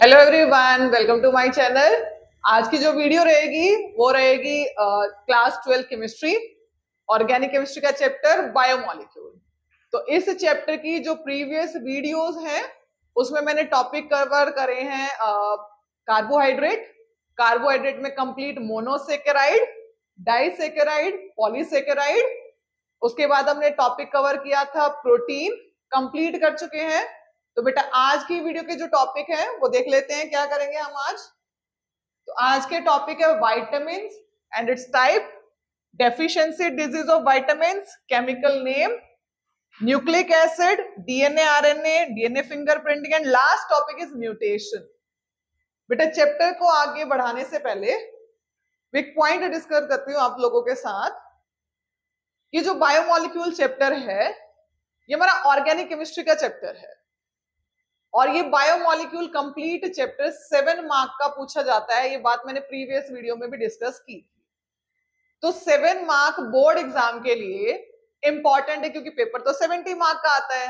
Hello everyone, welcome to my channel. आज की जो वीडियो रहेगी वो रहेगी क्लास 12 केमिस्ट्री, ऑर्गेनिक केमिस्ट्री का चैप्टर बायोमोलिक्यूल। तो इस चैप्टर की जो प्रीवियस वीडियोस हैं उसमें मैंने टॉपिक कवर करे हैं कार्बोहाइड्रेट। कार्बोहाइड्रेट में कंप्लीट मोनोसेकेराइड, डाइसेकेराइड, पॉलीसेकेराइड। उसके बाद हमने टॉपिक कवर किया था प्रोटीन, कंप्लीट कर चुके हैं। तो बेटा आज की वीडियो के जो टॉपिक है वो देख लेते हैं, क्या करेंगे हम आज। तो आज के टॉपिक है vitamin and it's type, deficiency disease of vitamin, chemical name, nucleic acid, DNA RNA, DNA fingerprinting and last topic is mutation. बेटा चैप्टर को आगे बढ़ाने से पहले एक पॉइंट डिस्कस करती हूँ आप लोगों के साथ। ये जो बायोमोलिक्यूल चैप्टर है ये हमारा ऑर्गेनिक केमिस्ट्री का चैप्टर है और ये बायोमोलिक्यूल कंप्लीट चैप्टर 7 मार्क का पूछा जाता है। ये बात मैंने प्रीवियस वीडियो में भी डिस्कस की। तो 7 मार्क बोर्ड एग्जाम के लिए इंपॉर्टेंट है क्योंकि पेपर तो 70 मार्क का आता है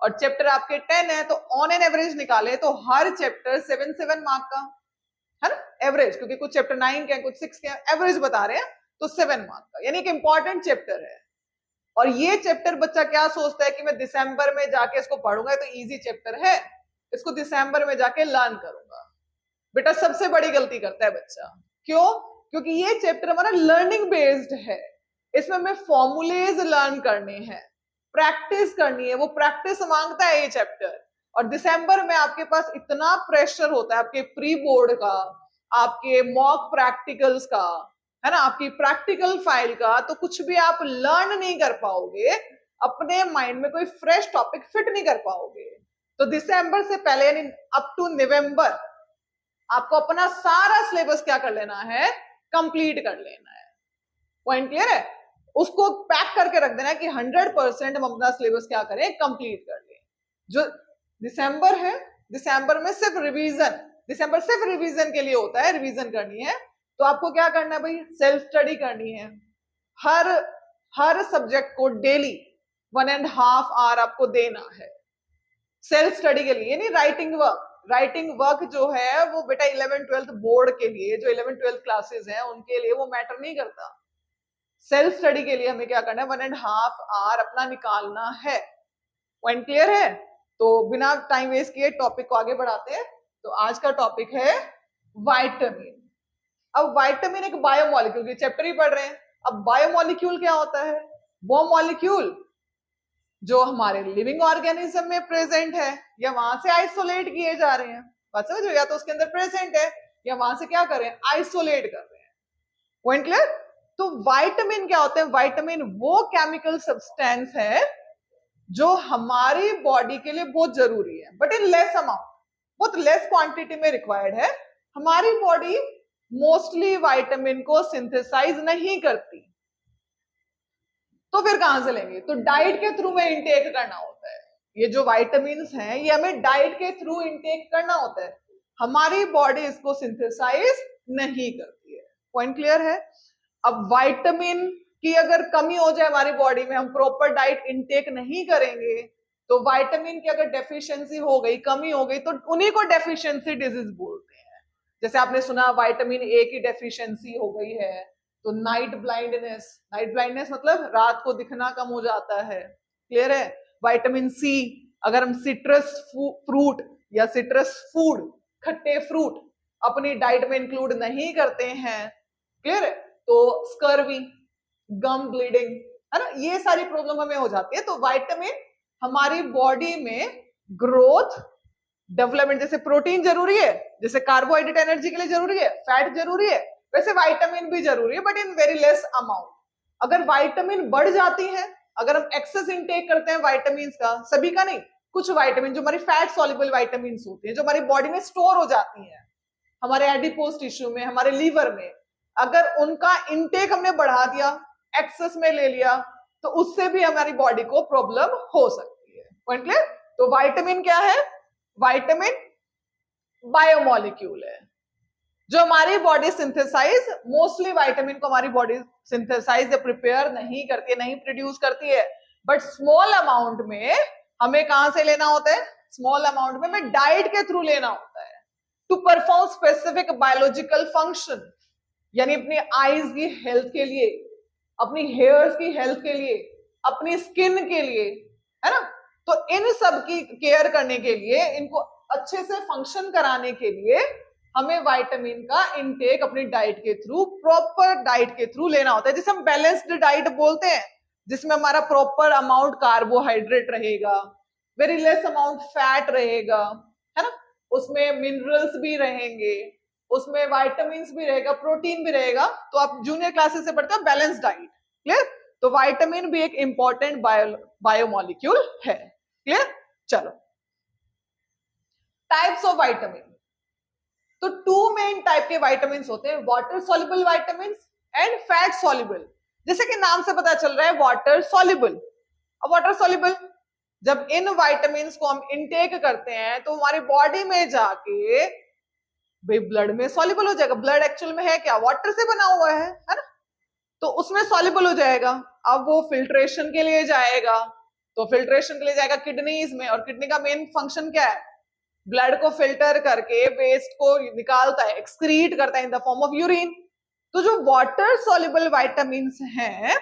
और चैप्टर आपके 10 है। तो ऑन एन एवरेज निकाले तो हर चैप्टर 7 मार्क का है ना, एवरेज, क्योंकि कुछ चैप्टर 9 के कुछ 6 के, एवरेज बता रहे हैं। तो 7 मार्क का यानी कि इंपॉर्टेंट चैप्टर है। और ये चैप्टर बच्चा क्या सोचता है कि मैं दिसंबर में जाके इसको पढ़ूंगा तो इजी चैप्टर है, इसको दिसंबर में जाके लर्न करूंगा। बेटा सबसे बड़ी गलती करता है बच्चा। क्यों? क्योंकि ये चैप्टर हमारा लर्निंग बेस्ड है। इसमें हमें फॉर्मूलेज लर्न करने हैं, प्रैक्टिस करनी है। वो प्रैक्टिस मांगता है ये चैप्टर। और दिसंबर में आपके पास इतना प्रेशर होता है आपके प्री बोर्ड का, आपके मॉक प्रैक्टिकल्स का, है ना, आपकी प्रैक्टिकल फाइल का। तो कुछ भी आप लर्न नहीं कर पाओगे, अपने माइंड में कोई फ्रेश टॉपिक फिट नहीं कर पाओगे। तो दिसंबर से पहले यानी अप टू नवंबर आपको अपना सारा सिलेबस क्या कर लेना है, कंप्लीट कर लेना है। पॉइंट क्लियर है? उसको पैक करके रख देना है कि 100% हम अपना सिलेबस क्या करें, कंप्लीट कर लें। जो दिसंबर है, दिसंबर में सिर्फ रिवीजन, दिसंबर सिर्फ रिवीजन के लिए होता है, रिवीजन करनी है। तो आपको क्या करना है भाई, सेल्फ स्टडी करनी है। हर हर सब्जेक्ट को डेली 1.5 आवर आपको देना है सेल्फ स्टडी के लिए। यानी राइटिंग वर्क जो है वो बेटा 11th-12th बोर्ड के लिए, जो 11th-12th क्लासेस हैं उनके लिए वो मैटर नहीं करता। सेल्फ स्टडी के लिए हमें क्या करना है, 1.5 आवर अपना निकालना है। पॉइंट क्लियर है? तो बिना टाइम वेस्ट किए टॉपिक को आगे बढ़ाते हैं। तो आज का टॉपिक है वाइटामिन। अब वाइटामिन एक बायोमोलिक्यूल, चैप्टर ही पढ़ रहे हैं। अब बायोमोलिक्यूल क्या होता है? वो मॉलिक्यूल जो हमारे लिविंग ऑर्गेनिज्म में प्रेजेंट है या वहां से आइसोलेट किए जा रहे हैं। बात समझो, या तो उसके अंदर प्रेजेंट है या वहां से क्या कर रहे हैं, आइसोलेट कर रहे हैं। Point clear? तो विटामिन क्या होते हैं? विटामिन वो केमिकल सब्सटेंस है जो हमारी बॉडी के लिए बहुत जरूरी है, बट इन लेस अमाउंट, बहुत लेस क्वांटिटी में रिक्वायर्ड है। हमारी बॉडी मोस्टली विटामिन को सिंथेसाइज नहीं करती, तो फिर कहां से लेंगे? तो डाइट के थ्रू में इंटेक करना होता है। ये जो विटामिन हैं ये हमें डाइट के थ्रू इंटेक करना होता है, हमारी बॉडी इसको सिंथेसाइज नहीं करती है। पॉइंट क्लियर है? अब विटामिन की अगर कमी हो जाए हमारी बॉडी में, हम प्रॉपर डाइट इंटेक नहीं करेंगे, तो विटामिन की अगर डेफिशिएंसी हो गई, कमी हो गई, तो उन्हीं को डेफिशिएंसी डिजीज बोलते हैं। जैसे आपने सुना विटामिन ए की डेफिशिएंसी हो गई है तो नाइट ब्लाइंडनेस, नाइट ब्लाइंडनेस मतलब रात को दिखना कम हो जाता है। क्लियर है? विटामिन सी, अगर हम सिट्रस फ्रूट या सिट्रस फूड, खट्टे फ्रूट अपनी डाइट में इंक्लूड नहीं करते हैं, क्लियर है, तो स्कर्वी, गम ब्लीडिंग, है ना, ये सारी प्रॉब्लम हमें हो जाती है। तो विटामिन हमारी बॉडी में ग्रोथ, डेवलपमेंट, जैसे प्रोटीन जरूरी है, जैसे कार्बोहाइड्रेट एनर्जी के लिए जरूरी है, फैट जरूरी है, वैसे विटामिन भी जरूरी है, but in very less amount. अगर विटामिन बढ़ जाती है, अगर हम एक्सेस इंटेक करते हैं विटामिन का, सभी का नहीं, कुछ विटामिन जो हमारी फैट सॉल्युबल विटामिन होती है, जो हमारी बॉडी में स्टोर हो जाती है, हमारे एडिपोज टिश्यू में, हमारे लीवर में, अगर उनका इंटेक हमने बढ़ा दिया, एक्सेस में ले लिया, तो उससे भी हमारी बॉडी को प्रॉब्लम हो सकती है। Point clear? तो विटामिन क्या है? विटामिन बायोमोलिक्यूल है जो हमारी बॉडी सिंथेसाइज, मोस्टली विटामिन को हमारी बॉडी सिंथेसाइज या प्रिपेयर नहीं करती है, नहीं प्रोड्यूस करती है, बट स्मॉल अमाउंट में हमें कहां से लेना होता है? स्मॉल अमाउंट में हमें डाइट के थ्रू लेना होता है। To perform specific biological function, यानी अपनी आईज की हेल्थ के लिए, अपनी हेयर्स की हेल्थ के लिए, अपनी स्किन के लिए, है ना। तो इन सब की केयर करने के लिए, इनको अच्छे से फंक्शन कराने के लिए हमें विटामिन का इनटेक अपनी डाइट के थ्रू, प्रॉपर डाइट के थ्रू लेना होता है, जिसे हम बैलेंस्ड डाइट बोलते हैं, जिसमें हमारा प्रॉपर अमाउंट कार्बोहाइड्रेट रहेगा, वेरी लेस अमाउंट फैट रहेगा, है ना, उसमें मिनरल्स भी रहेंगे, उसमें विटामिन भी रहेगा, प्रोटीन भी रहेगा। तो आप जूनियर क्लासेस से पढ़ते हो बैलेंस डाइट, क्लियर। तो विटामिन भी एक इंपॉर्टेंट बायोमोलिक्यूल है, क्लियर। चलो, टाइप्स ऑफ विटामिन। तो टू मेन टाइप के विटामिन होते हैं, water soluble vitamin and fat soluble. जैसे कि नाम से पता चल रहा है वाटर सॉल्युबल। अब वाटर सॉल्युबल, जब इन विटामिन को हम इनटेक करते हैं तो हमारी बॉडी में जाके भाई ब्लड में सॉल्युबल हो जाएगा। ब्लड एक्चुअल में है क्या, वाटर से बना हुआ है ना, तो उसमें सॉल्युबल हो जाएगा। अब वो फिल्ट्रेशन के लिए जाएगा, तो फिल्ट्रेशन के लिए जाएगा किडनीज में, और किडनी का मेन फंक्शन क्या है, ब्लड को फिल्टर करके वेस्ट को निकालता है, एक्सक्रीट करता है in the form of urine. तो जो वाटर सॉल्युबल विटामिन हैं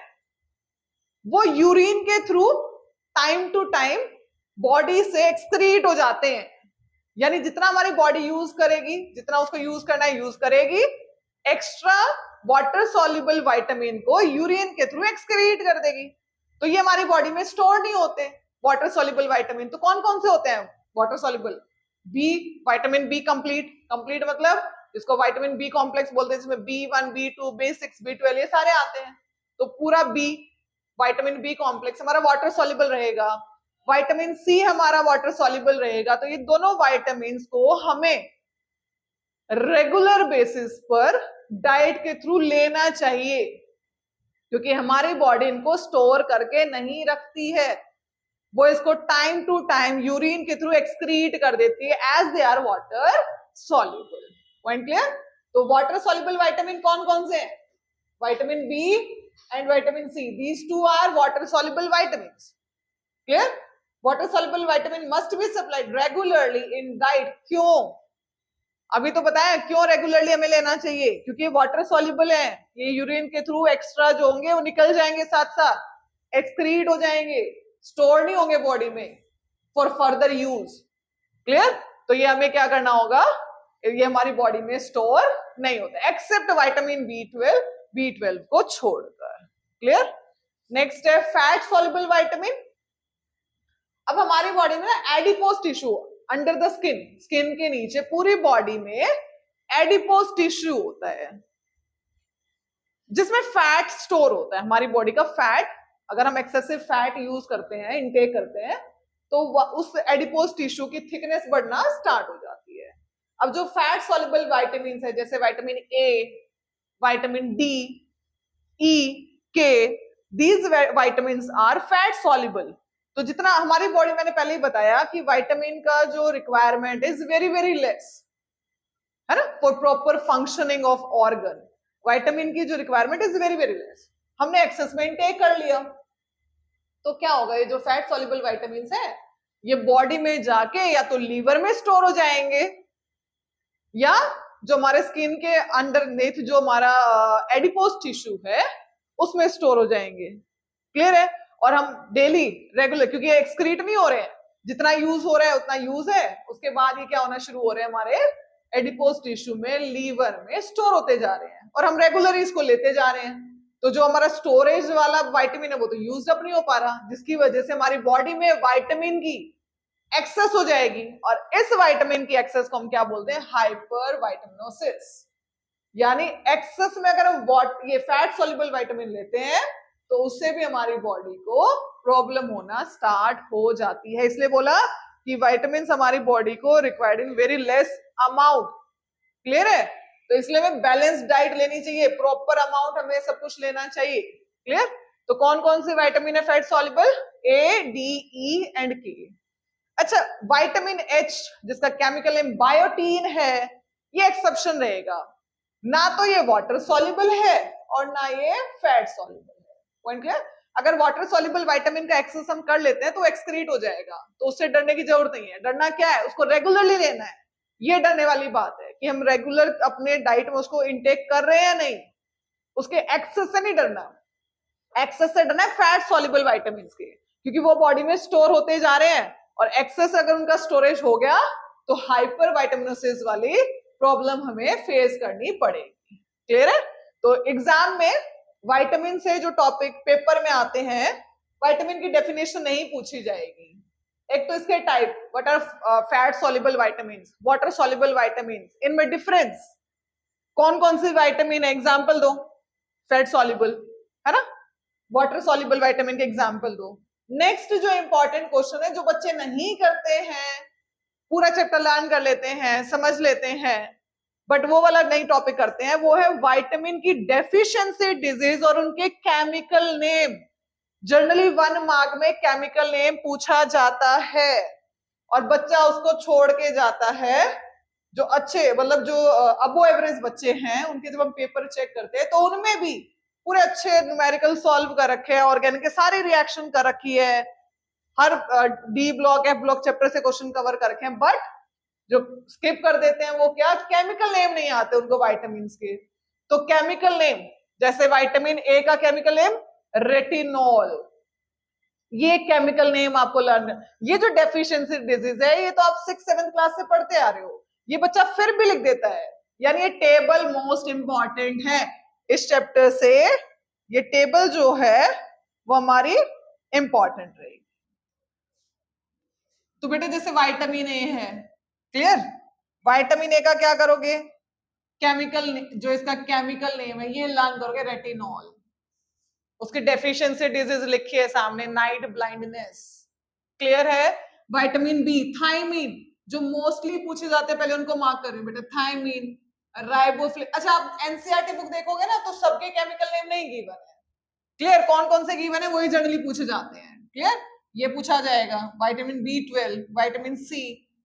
वो यूरिन के through time to time body से एक्सक्रीट हो जाते हैं, यानी जितना हमारी बॉडी यूज करेगी, जितना उसको यूज करना है यूज करेगी, एक्स्ट्रा वाटर सॉल्युबल विटामिन को यूरिन के थ्रू एक्सक्रीट कर देगी। तो ये हमारी बॉडी में स्टोर नहीं होते वाटर सॉल्युबल विटामिन। तो कौन कौन से होते हैं water soluble? B, vitamin B complete. Complete मतलब इसको विटामिन बी कॉम्प्लेक्स बोलते हैं, जिसमें B1, B2, B6, B12 ये सारे आते हैं। तो पूरा बी, विटामिन बी कॉम्प्लेक्स हमारा वाटर सॉल्युबल रहेगा। विटामिन सी हमारा वाटर सॉल्युबल रहेगा। तो ये दोनों विटामिन को हमें रेगुलर बेसिस पर डाइट के थ्रू लेना चाहिए, क्योंकि हमारी बॉडी इनको स्टोर करके नहीं रखती है, वो इसको टाइम टू टाइम यूरिन के थ्रू एक्सक्रीट कर देती है as they are water soluble. Point clear? तो वाटर सॉल्युबल विटामिन कौन कौन से हैं? Vitamin B and vitamin C, these two are water soluble vitamins. Clear? Water soluble vitamin must be supplied regularly in diet. क्यों? अभी तो बताया क्यों रेगुलरली हमें लेना चाहिए, क्योंकि वाटर सॉल्युबल है, ये यूरिन के थ्रू एक्स्ट्रा जो होंगे वो निकल जाएंगे, साथ साथ एक्सक्रीट हो जाएंगे, स्टोर नहीं होंगे बॉडी में फॉर फर्दर यूज। क्लियर? तो ये हमें क्या करना होगा, ये हमारी बॉडी में स्टोर नहीं होता एक्सेप्ट विटामिन B12 को छोड़कर। क्लियर? नेक्स्ट है फैट सॉल्युबल विटामिन। अब हमारी बॉडी में adipose tissue under the skin, skin के नीचे पूरी बॉडी में एडिपोज टिश्यू होता है, जिसमें फैट स्टोर होता है। हमारी बॉडी का फैट, अगर हम एक्सेसिव फैट यूज करते हैं, इनटेक करते हैं, तो उस एडिपोज टिश्यू की थिकनेस बढ़ना स्टार्ट हो जाती है। अब जो फैट सॉल्युबल विटामिन है, जैसे vitamin A, vitamin D, E, K, these vitamin are fat soluble. तो जितना हमारी बॉडी, मैंने पहले ही बताया कि विटामिन का जो requirement is very very less, है ना, for proper functioning of organ. Vitamin की जो requirement is very very less, हमने एक्सेस में इनटेक कर लिया, तो क्या होगा, ये जो फैट सॉल्युबल विटामिन है ये बॉडी में जाके या तो लीवर में स्टोर हो जाएंगे, या जो हमारे स्किन के अंडरनेथ जो हमारा एडिपोज टिश्यू है उसमें स्टोर हो जाएंगे। क्लियर है? और हम डेली रेगुलर, क्योंकि ये एक्सक्रीट नहीं हो रहे हैं, जितना यूज हो रहा है उतना यूज है, उसके बाद ये क्या होना शुरू हो रहे हैं, हमारे एडिपोज टिश्यू में, लीवर में स्टोर होते जा रहे हैं, और हम रेगुलर इसको लेते जा रहे हैं। तो जो हमारा स्टोरेज वाला विटामिन है वो तो यूज अप नहीं हो पा रहा, जिसकी वजह से हमारी बॉडी में विटामिन की एक्सेस हो जाएगी, और इस विटामिन की एक्सेस को हम क्या बोलते हैं, हाइपर विटामिनोसिस। यानी एक्सेस में अगर हम ये फैट सॉल्युबल विटामिन लेते हैं तो उससे भी हमारी बॉडी को प्रॉब्लम होना स्टार्ट हो जाती है। इसलिए बोला कि विटामिन हमारी बॉडी को required in very less amount. Clear है? तो इसलिए हमें बैलेंस्ड डाइट लेनी चाहिए, प्रॉपर अमाउंट हमें सब कुछ लेना चाहिए। क्लियर? तो कौन कौन से विटामिन है fat soluble? A, D, E and के। अच्छा, विटामिन एच जिसका केमिकल नेम बायोटीन है, ये एक्सेप्शन रहेगा, ना तो ये वाटर सॉल्युबल है और ना ये फैट सॉल्युबल है। Point clear? अगर वाटर सॉल्युबल विटामिन का एक्सेस हम कर लेते हैं तो एक्सक्रीट हो जाएगा, तो उससे डरने की जरूरत नहीं है। डरना क्या है, उसको रेगुलरली लेना है, ये डरने वाली बात है कि हम रेगुलर अपने डाइट में उसको इंटेक कर रहे हैं या नहीं, उसके एक्सेस से नहीं डरना। एक्सेस से डरना है फैट सॉल्युबल विटामिन के, क्योंकि वो बॉडी में स्टोर होते जा रहे हैं और एक्सेस अगर उनका स्टोरेज हो गया तो हाइपर विटामिनोसिस वाली प्रॉब्लम हमें फेस करनी पड़ेगी। क्लियर है? तो एग्जाम में विटामिन से जो टॉपिक पेपर में आते हैं, विटामिन की डेफिनेशन नहीं पूछी जाएगी। एक तो इसके type, what are fat soluble vitamins, water soluble vitamins, इनमें डिफरेंस, कौन कौन सी विटामिन है, एग्जांपल दो। फैट सॉल्युबल है ना, वाटर सॉल्युबल विटामिन के एग्जांपल दो। नेक्स्ट जो इंपॉर्टेंट क्वेश्चन है, जो बच्चे नहीं करते हैं, पूरा चैप्टर लर्न कर लेते हैं, समझ लेते हैं, बट वो वाला नई टॉपिक करते हैं, वो है विटामिन की डेफिशिएंसी डिजीज और उनके केमिकल नेम। जनरली 1 मार्क में केमिकल नेम पूछा जाता है और बच्चा उसको छोड़ के जाता है। जो अच्छे मतलब जो अबो एवरेज बच्चे हैं, उनके जब हम पेपर चेक करते हैं तो उनमें भी पूरे अच्छे न्यूमेरिकल सॉल्व कर रखे हैं, ऑर्गेनिक के सारी रिएक्शन कर रखी है, हर D block F block chapter से क्वेश्चन कवर कर रखे हैं, बट जो स्किप कर देते हैं वो क्या, केमिकल नेम नहीं आते उनको विटामिन के। तो केमिकल नेम, जैसे विटामिन ए का केमिकल नेम रेटिनॉल, ये केमिकल नेम आपको लर्न। ये जो डेफिशिएंसी डिजीज है, ये तो आप 6-7 क्लास से पढ़ते आ रहे हो, ये बच्चा फिर भी लिख देता है। यानी ये टेबल मोस्ट इंपॉर्टेंट है इस चैप्टर से, ये टेबल जो है वो हमारी इंपॉर्टेंट रहेगी। तो बेटे जैसे विटामिन ए है, क्लियर, विटामिन ए का क्या करोगे, केमिकल, जो इसका केमिकल नेम है ये लर्न करोगे, रेटिनॉल। उसकी डेफिशिएंसी डिजीज लिखी है सामने, नाइट ब्लाइंडनेस। क्लियर है? विटामिन बी, थायमीन, जो मोस्टली पूछे जाते हैं, पहले उनको मार्क कर रही हूं बेटा, थायमीन, राइबोफ्लेविन। अच्छा, आप एनसीईआरटी बुक देखोगे ना तो सबके केमिकल नेम नहीं गिवन है। क्लियर? कौन कौन से गिवन है वही जनरली पूछे जाते हैं। क्लियर? ये पूछा जाएगा, vitamin B12, vitamin C,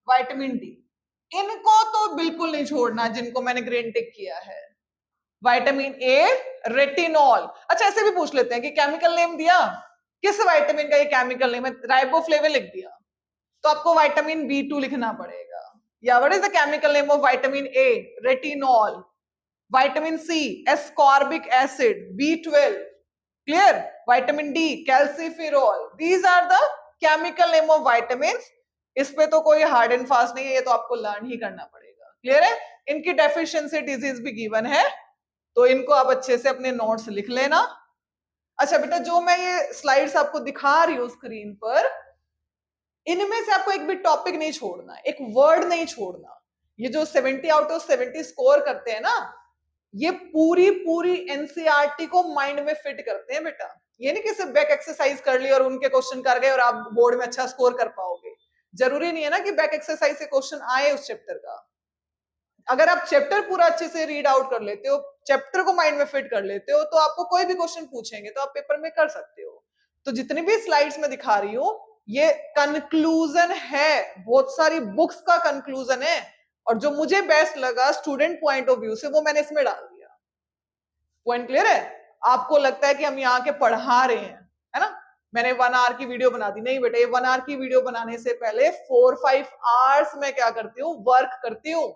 vitamin D, इनको तो बिल्कुल नहीं छोड़ना जिनको मैंने ग्रीन टिक किया है। Vitamin A, retinol. अच्छा, ऐसे भी पूछ लेते हैं कि केमिकल नेम दिया, किस विटामिन का ये केमिकल नेम है, राइबोफ्लेविन लिख दिया, तो आपको विटामिन B2 लिखना पड़ेगा। या what is the chemical name of vitamin A, retinol, vitamin C, ascorbic acid, B12, clear, vitamin D, calciferol, these are the chemical name of vitamins. इस पे तो कोई हार्ड एंड फास्ट नहीं है, ये तो आपको लर्न ही करना पड़ेगा। क्लियर है? इनकी डेफिशिएंसी डिजीज भी गिवन है, तो इनको आप अच्छे से अपने नोट्स लिख लेना। अच्छा बेटा, जो मैं ये स्लाइड्स आपको दिखा रही हूँ स्क्रीन पर, इनमें से आपको एक भी टॉपिक नहीं छोड़ना, एक वर्ड नहीं छोड़ना। ये जो 70 आउट ऑफ 70 स्कोर करते हैं ना, ये पूरी पूरी एनसीईआरटी को माइंड में फिट करते हैं बेटा। ये नहीं कि सिर्फ बैक एक्सरसाइज कर ली और उनके क्वेश्चन कर गए और आप बोर्ड में अच्छा स्कोर कर पाओगे। जरूरी नहीं है ना कि बैक एक्सरसाइज से क्वेश्चन आए उस चैप्टर का। अगर आप चैप्टर पूरा अच्छे से रीड आउट कर लेते हो, चैप्टर को माइंड में फिट कर लेते हो, तो आपको कोई भी क्वेश्चन पूछेंगे तो आप पेपर में कर सकते हो। तो जितनी भी स्लाइड्स में दिखा रही हूँ, ये कंक्लूजन है, बहुत सारी बुक्स का कंक्लूजन है, और जो मुझे बेस्ट लगा स्टूडेंट पॉइंट ऑफ व्यू से वो मैंने इसमें डाल दिया। पॉइंट क्लियर है? आपको लगता है कि हम यहाँ के पढ़ा रहे हैं, है ना, मैंने 1 आवर की वीडियो बना दी, नहीं बेटा, ये 1 आवर की वीडियो बनाने से पहले 4-5 आवर्स में क्या करती हूँ, वर्क करती हूँ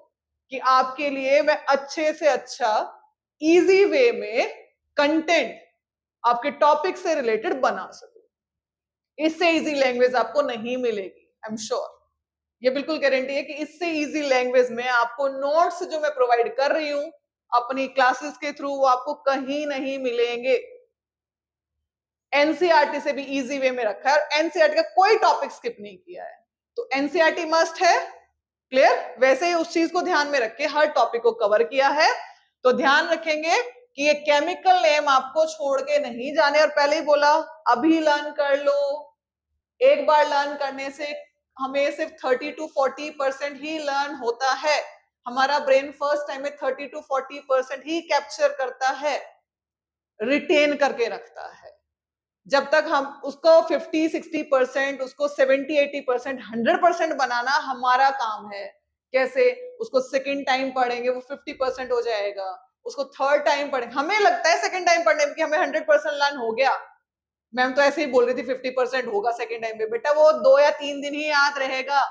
कि आपके लिए मैं अच्छे से अच्छा इजी वे में कंटेंट आपके टॉपिक से रिलेटेड बना सकूं। इससे इजी लैंग्वेज आपको नहीं मिलेगी, आई एम श्योर, ये बिल्कुल गारंटी है कि इससे इजी लैंग्वेज में आपको नोट्स जो मैं प्रोवाइड कर रही हूं अपनी क्लासेस के थ्रू, वो आपको कहीं नहीं मिलेंगे। एनसीईआरटी से भी इजी वे में रखा है और एनसीईआरटी का कोई टॉपिक स्किप नहीं किया है, तो एनसीईआरटी मस्ट है। क्लियर? वैसे ही उस चीज को ध्यान में रख के हर टॉपिक को कवर किया है, तो ध्यान रखेंगे कि ये केमिकल नेम आपको छोड़ के नहीं जाने। और पहले ही बोला, अभी लर्न कर लो, एक बार लर्न करने से हमें सिर्फ 30-40% ही लर्न होता है। हमारा ब्रेन फर्स्ट टाइम में 30-40% ही कैप्चर करता है, रिटेन करके रखता है। जब तक हम उसको 50-60%, उसको 70-80%, 100% बनाना हमारा काम है। कैसे? उसको सेकंड टाइम पढ़ेंगे वो 50% हो जाएगा, उसको थर्ड टाइम पढ़ेंगे, हमें लगता है सेकंड टाइम पढ़ने में कि हमें 100% लर्न हो गया। मैम तो ऐसे ही बोल रही थी 50% होगा सेकंड टाइम पे, बेटा वो 2 या 3 दिन ही याद रहेगा,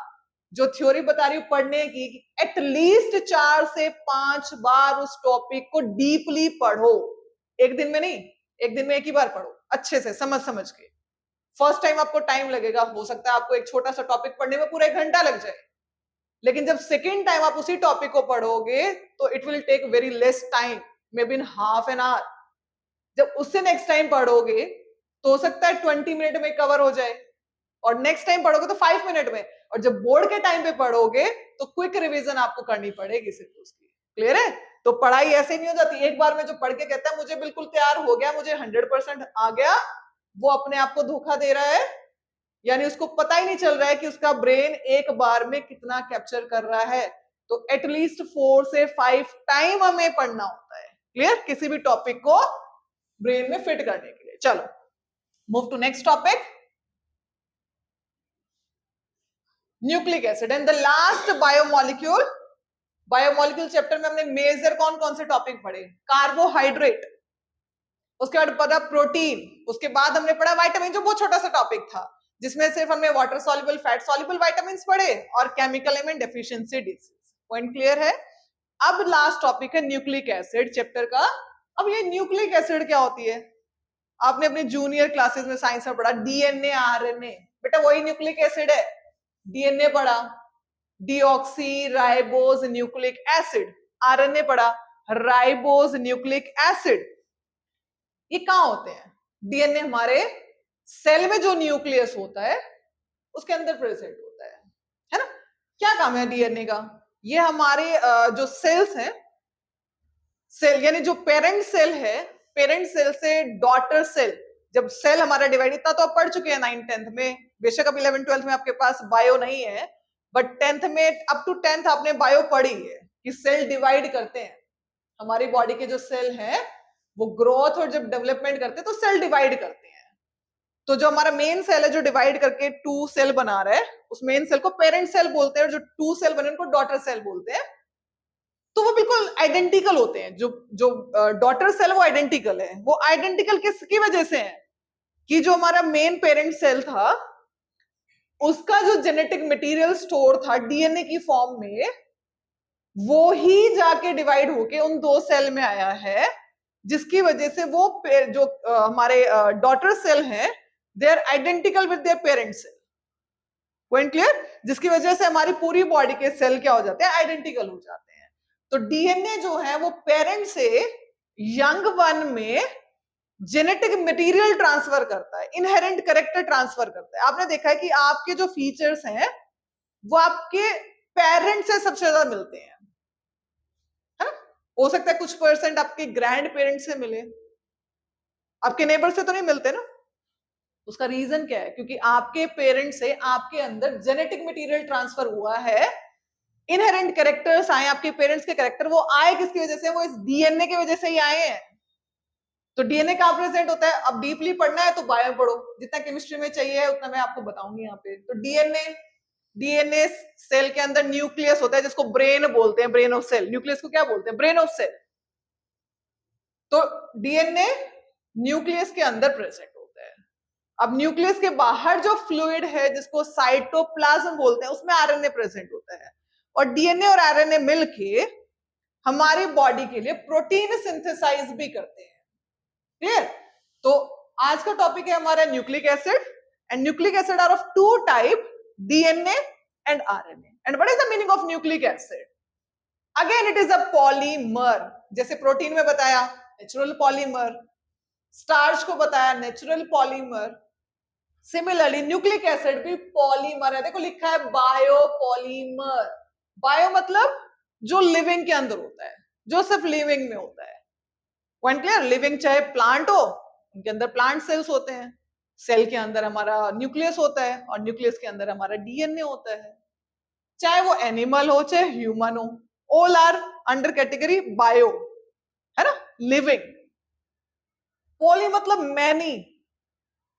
जो थ्योरी बता रही हूं पढ़ने की, एटलीस्ट 4 से 5 बार उस टॉपिक को डीपली पढ़ो। एक दिन में नहीं, एक दिन में एक ही बार पढ़ो अच्छे से समझ के। फर्स्ट टाइम आपको टाइम लगेगा, हो सकता है आपको एक छोटा सा टॉपिक पढ़ने में पूरा 1 घंटा लग जाए, लेकिन जब सेकेंड टाइम आप उसी टॉपिक को पढ़ोगे तो it will take very less time, maybe in half an hour. जब उससे नेक्स्ट टाइम पढ़ोगे तो हो सकता है 20 मिनट में कवर हो जाए, और नेक्स्ट टाइम पढ़ोगे तो 5 मिनट में, और जब बोर्ड के टाइम पे पढ़ोगे तो क्विक रिवीजन आपको करनी पड़ेगी सिर्फ उसकी। क्लियर है? तो पढ़ाई ऐसे नहीं हो जाती एक बार में जो पढ़ के कहता है मुझे बिल्कुल तैयार हो गया, मुझे 100% आ गया, वो अपने आप को धोखा दे रहा है, यानी उसको पता ही नहीं चल रहा है कि उसका ब्रेन एक बार में कितना कैप्चर कर रहा है। तो एटलीस्ट 4 से 5 टाइम हमें पढ़ना होता है। क्लियर? किसी भी टॉपिक को ब्रेन में फिट करने के लिए। चलो move to next topic, nucleic acid and the last biomolecule. Biomolecule chapter में हमने मेजर कौन कौन से टॉपिक पढ़े? कार्बोहाइड्रेट, उसके बाद पढ़ा प्रोटीन, उसके बाद हमने पढ़ा विटामिन, जो बहुत छोटा सा टॉपिक था जिसमें सिर्फ हमने water soluble, fat soluble vitamins पढ़े, और chemical element deficiency disease. Point clear है? अब लास्ट टॉपिक है न्यूक्लिक एसिड चैप्टर का। अब ये न्यूक्लिक एसिड क्या होती है? आपने अपने जूनियर क्लासेस में साइंस में पढ़ा डीएनए आरएनए, बेटा वही न्यूक्लिक एसिड है। डीएनए पढ़ा deoxy ribose nucleic acid, RNA पढ़ा राइबोज न्यूक्लिक एसिड। ये कहां होते हैं? डीएनए हमारे सेल में जो न्यूक्लियस होता है उसके अंदर प्रेजेंट होता है ना? क्या काम है डीएनए का? ये हमारे जो सेल्स हैं, सेल यानी जो पेरेंट सेल है, पेरेंट सेल से डॉटर सेल, जब सेल हमारा डिवाइड, इतना तो आप पढ़ चुके हैं 9th-10th में, बेशक अब 11th-12th में आपके पास बायो नहीं है, बट 10th में अप टू 10th आपने बायो पढ़ी है कि सेल डिवाइड करते हैं। हमारी बॉडी के जो सेल हैं वो ग्रोथ और जब डेवलपमेंट करते हैं तो सेल डिवाइड करते हैं। तो जो हमारा मेन सेल है जो डिवाइड करके 2 सेल बना रहा है, उस मेन सेल को पेरेंट सेल बोलते हैं, और जो 2 सेल बने उनको डॉटर सेल बोलते हैं। तो वो बिल्कुल आइडेंटिकल होते हैं, जो जो डॉटर सेल वो आइडेंटिकल है। वो आइडेंटिकल किसकी वजह से है? कि जो हमारा मेन पेरेंट सेल था उसका जो जेनेटिक मटेरियल स्टोर था डीएनए की फॉर्म में, वो ही जाके डिवाइड होके उन 2 सेल में आया है, जिसकी वजह से वो जो हमारे डॉटर सेल हैं they are identical with their parent cell. Point clear? जिसकी वजह से हमारी पूरी बॉडी के सेल क्या हो जाते हैं? आइडेंटिकल हो जाते हैं। तो डीएनए जो है वो पेरेंट से यंग वन में जेनेटिक मटेरियल ट्रांसफर करता है, इनहेरेंट कैरेक्टर ट्रांसफर करता है। आपने देखा है कि आपके जो फीचर्स हैं वो आपके पेरेंट से सबसे ज्यादा मिलते हैं, है ना? हो सकता है कुछ परसेंट आपके ग्रैंड पेरेंट से मिले, आपके नेबर से तो नहीं मिलते ना। उसका रीजन क्या है? क्योंकि आपके पेरेंट से आपके अंदर जेनेटिक मटेरियल ट्रांसफर हुआ है, इनहेरेंट कैरेक्टर्स आए आपके पेरेंट्स के कैरेक्टर, वो आए किसकी वजह से? वो इस डीएनए की वजह से ही आए हैं। तो डीएनए कहां प्रेजेंट होता है? अब डीपली पढ़ना है तो बायो पढ़ो, जितना केमिस्ट्री में चाहिए उतना मैं आपको बताऊंगी यहाँ पे। तो डीएनए सेल के अंदर न्यूक्लियस होता है जिसको ब्रेन बोलते हैं, ब्रेन ऑफ सेल। न्यूक्लियस को क्या बोलते हैं? Brain of cell. तो डीएनए न्यूक्लियस के अंदर प्रेजेंट होता है। अब न्यूक्लियस के बाहर जो फ्लूइड है जिसको साइटोप्लाज्म बोलते हैं, उसमें आरएनए प्रेजेंट होता है, और डीएनए और आरएनए मिलके हमारी बॉडी के लिए प्रोटीन सिंथेसाइज भी करते हैं। क्लियर? तो आज का टॉपिक है हमारा nucleic acid, and nucleic acid are of 2 type, DNA and RNA. And what is the meaning of nucleic acid? Again it is a polymer. जैसे प्रोटीन में बताया नेचुरल पॉलीमर, स्टार्च को बताया natural polymer, similarly nucleic acid भी polymer है। देखो लिखा है बायोपॉलीमर। बायो मतलब जो लिविंग के अंदर होता है, जो सिर्फ लिविंग में होता है। Point clear? लिविंग चाहे प्लांट हो, उनके अंदर प्लांट सेल्स होते हैं, सेल के अंदर हमारा न्यूक्लियस होता है, और न्यूक्लियस के अंदर हमारा डीएनए होता है। चाहे वो एनिमल हो चाहे ह्यूमन हो, all are under category bio, है ना? लिविंग। पॉली मतलब मैनी,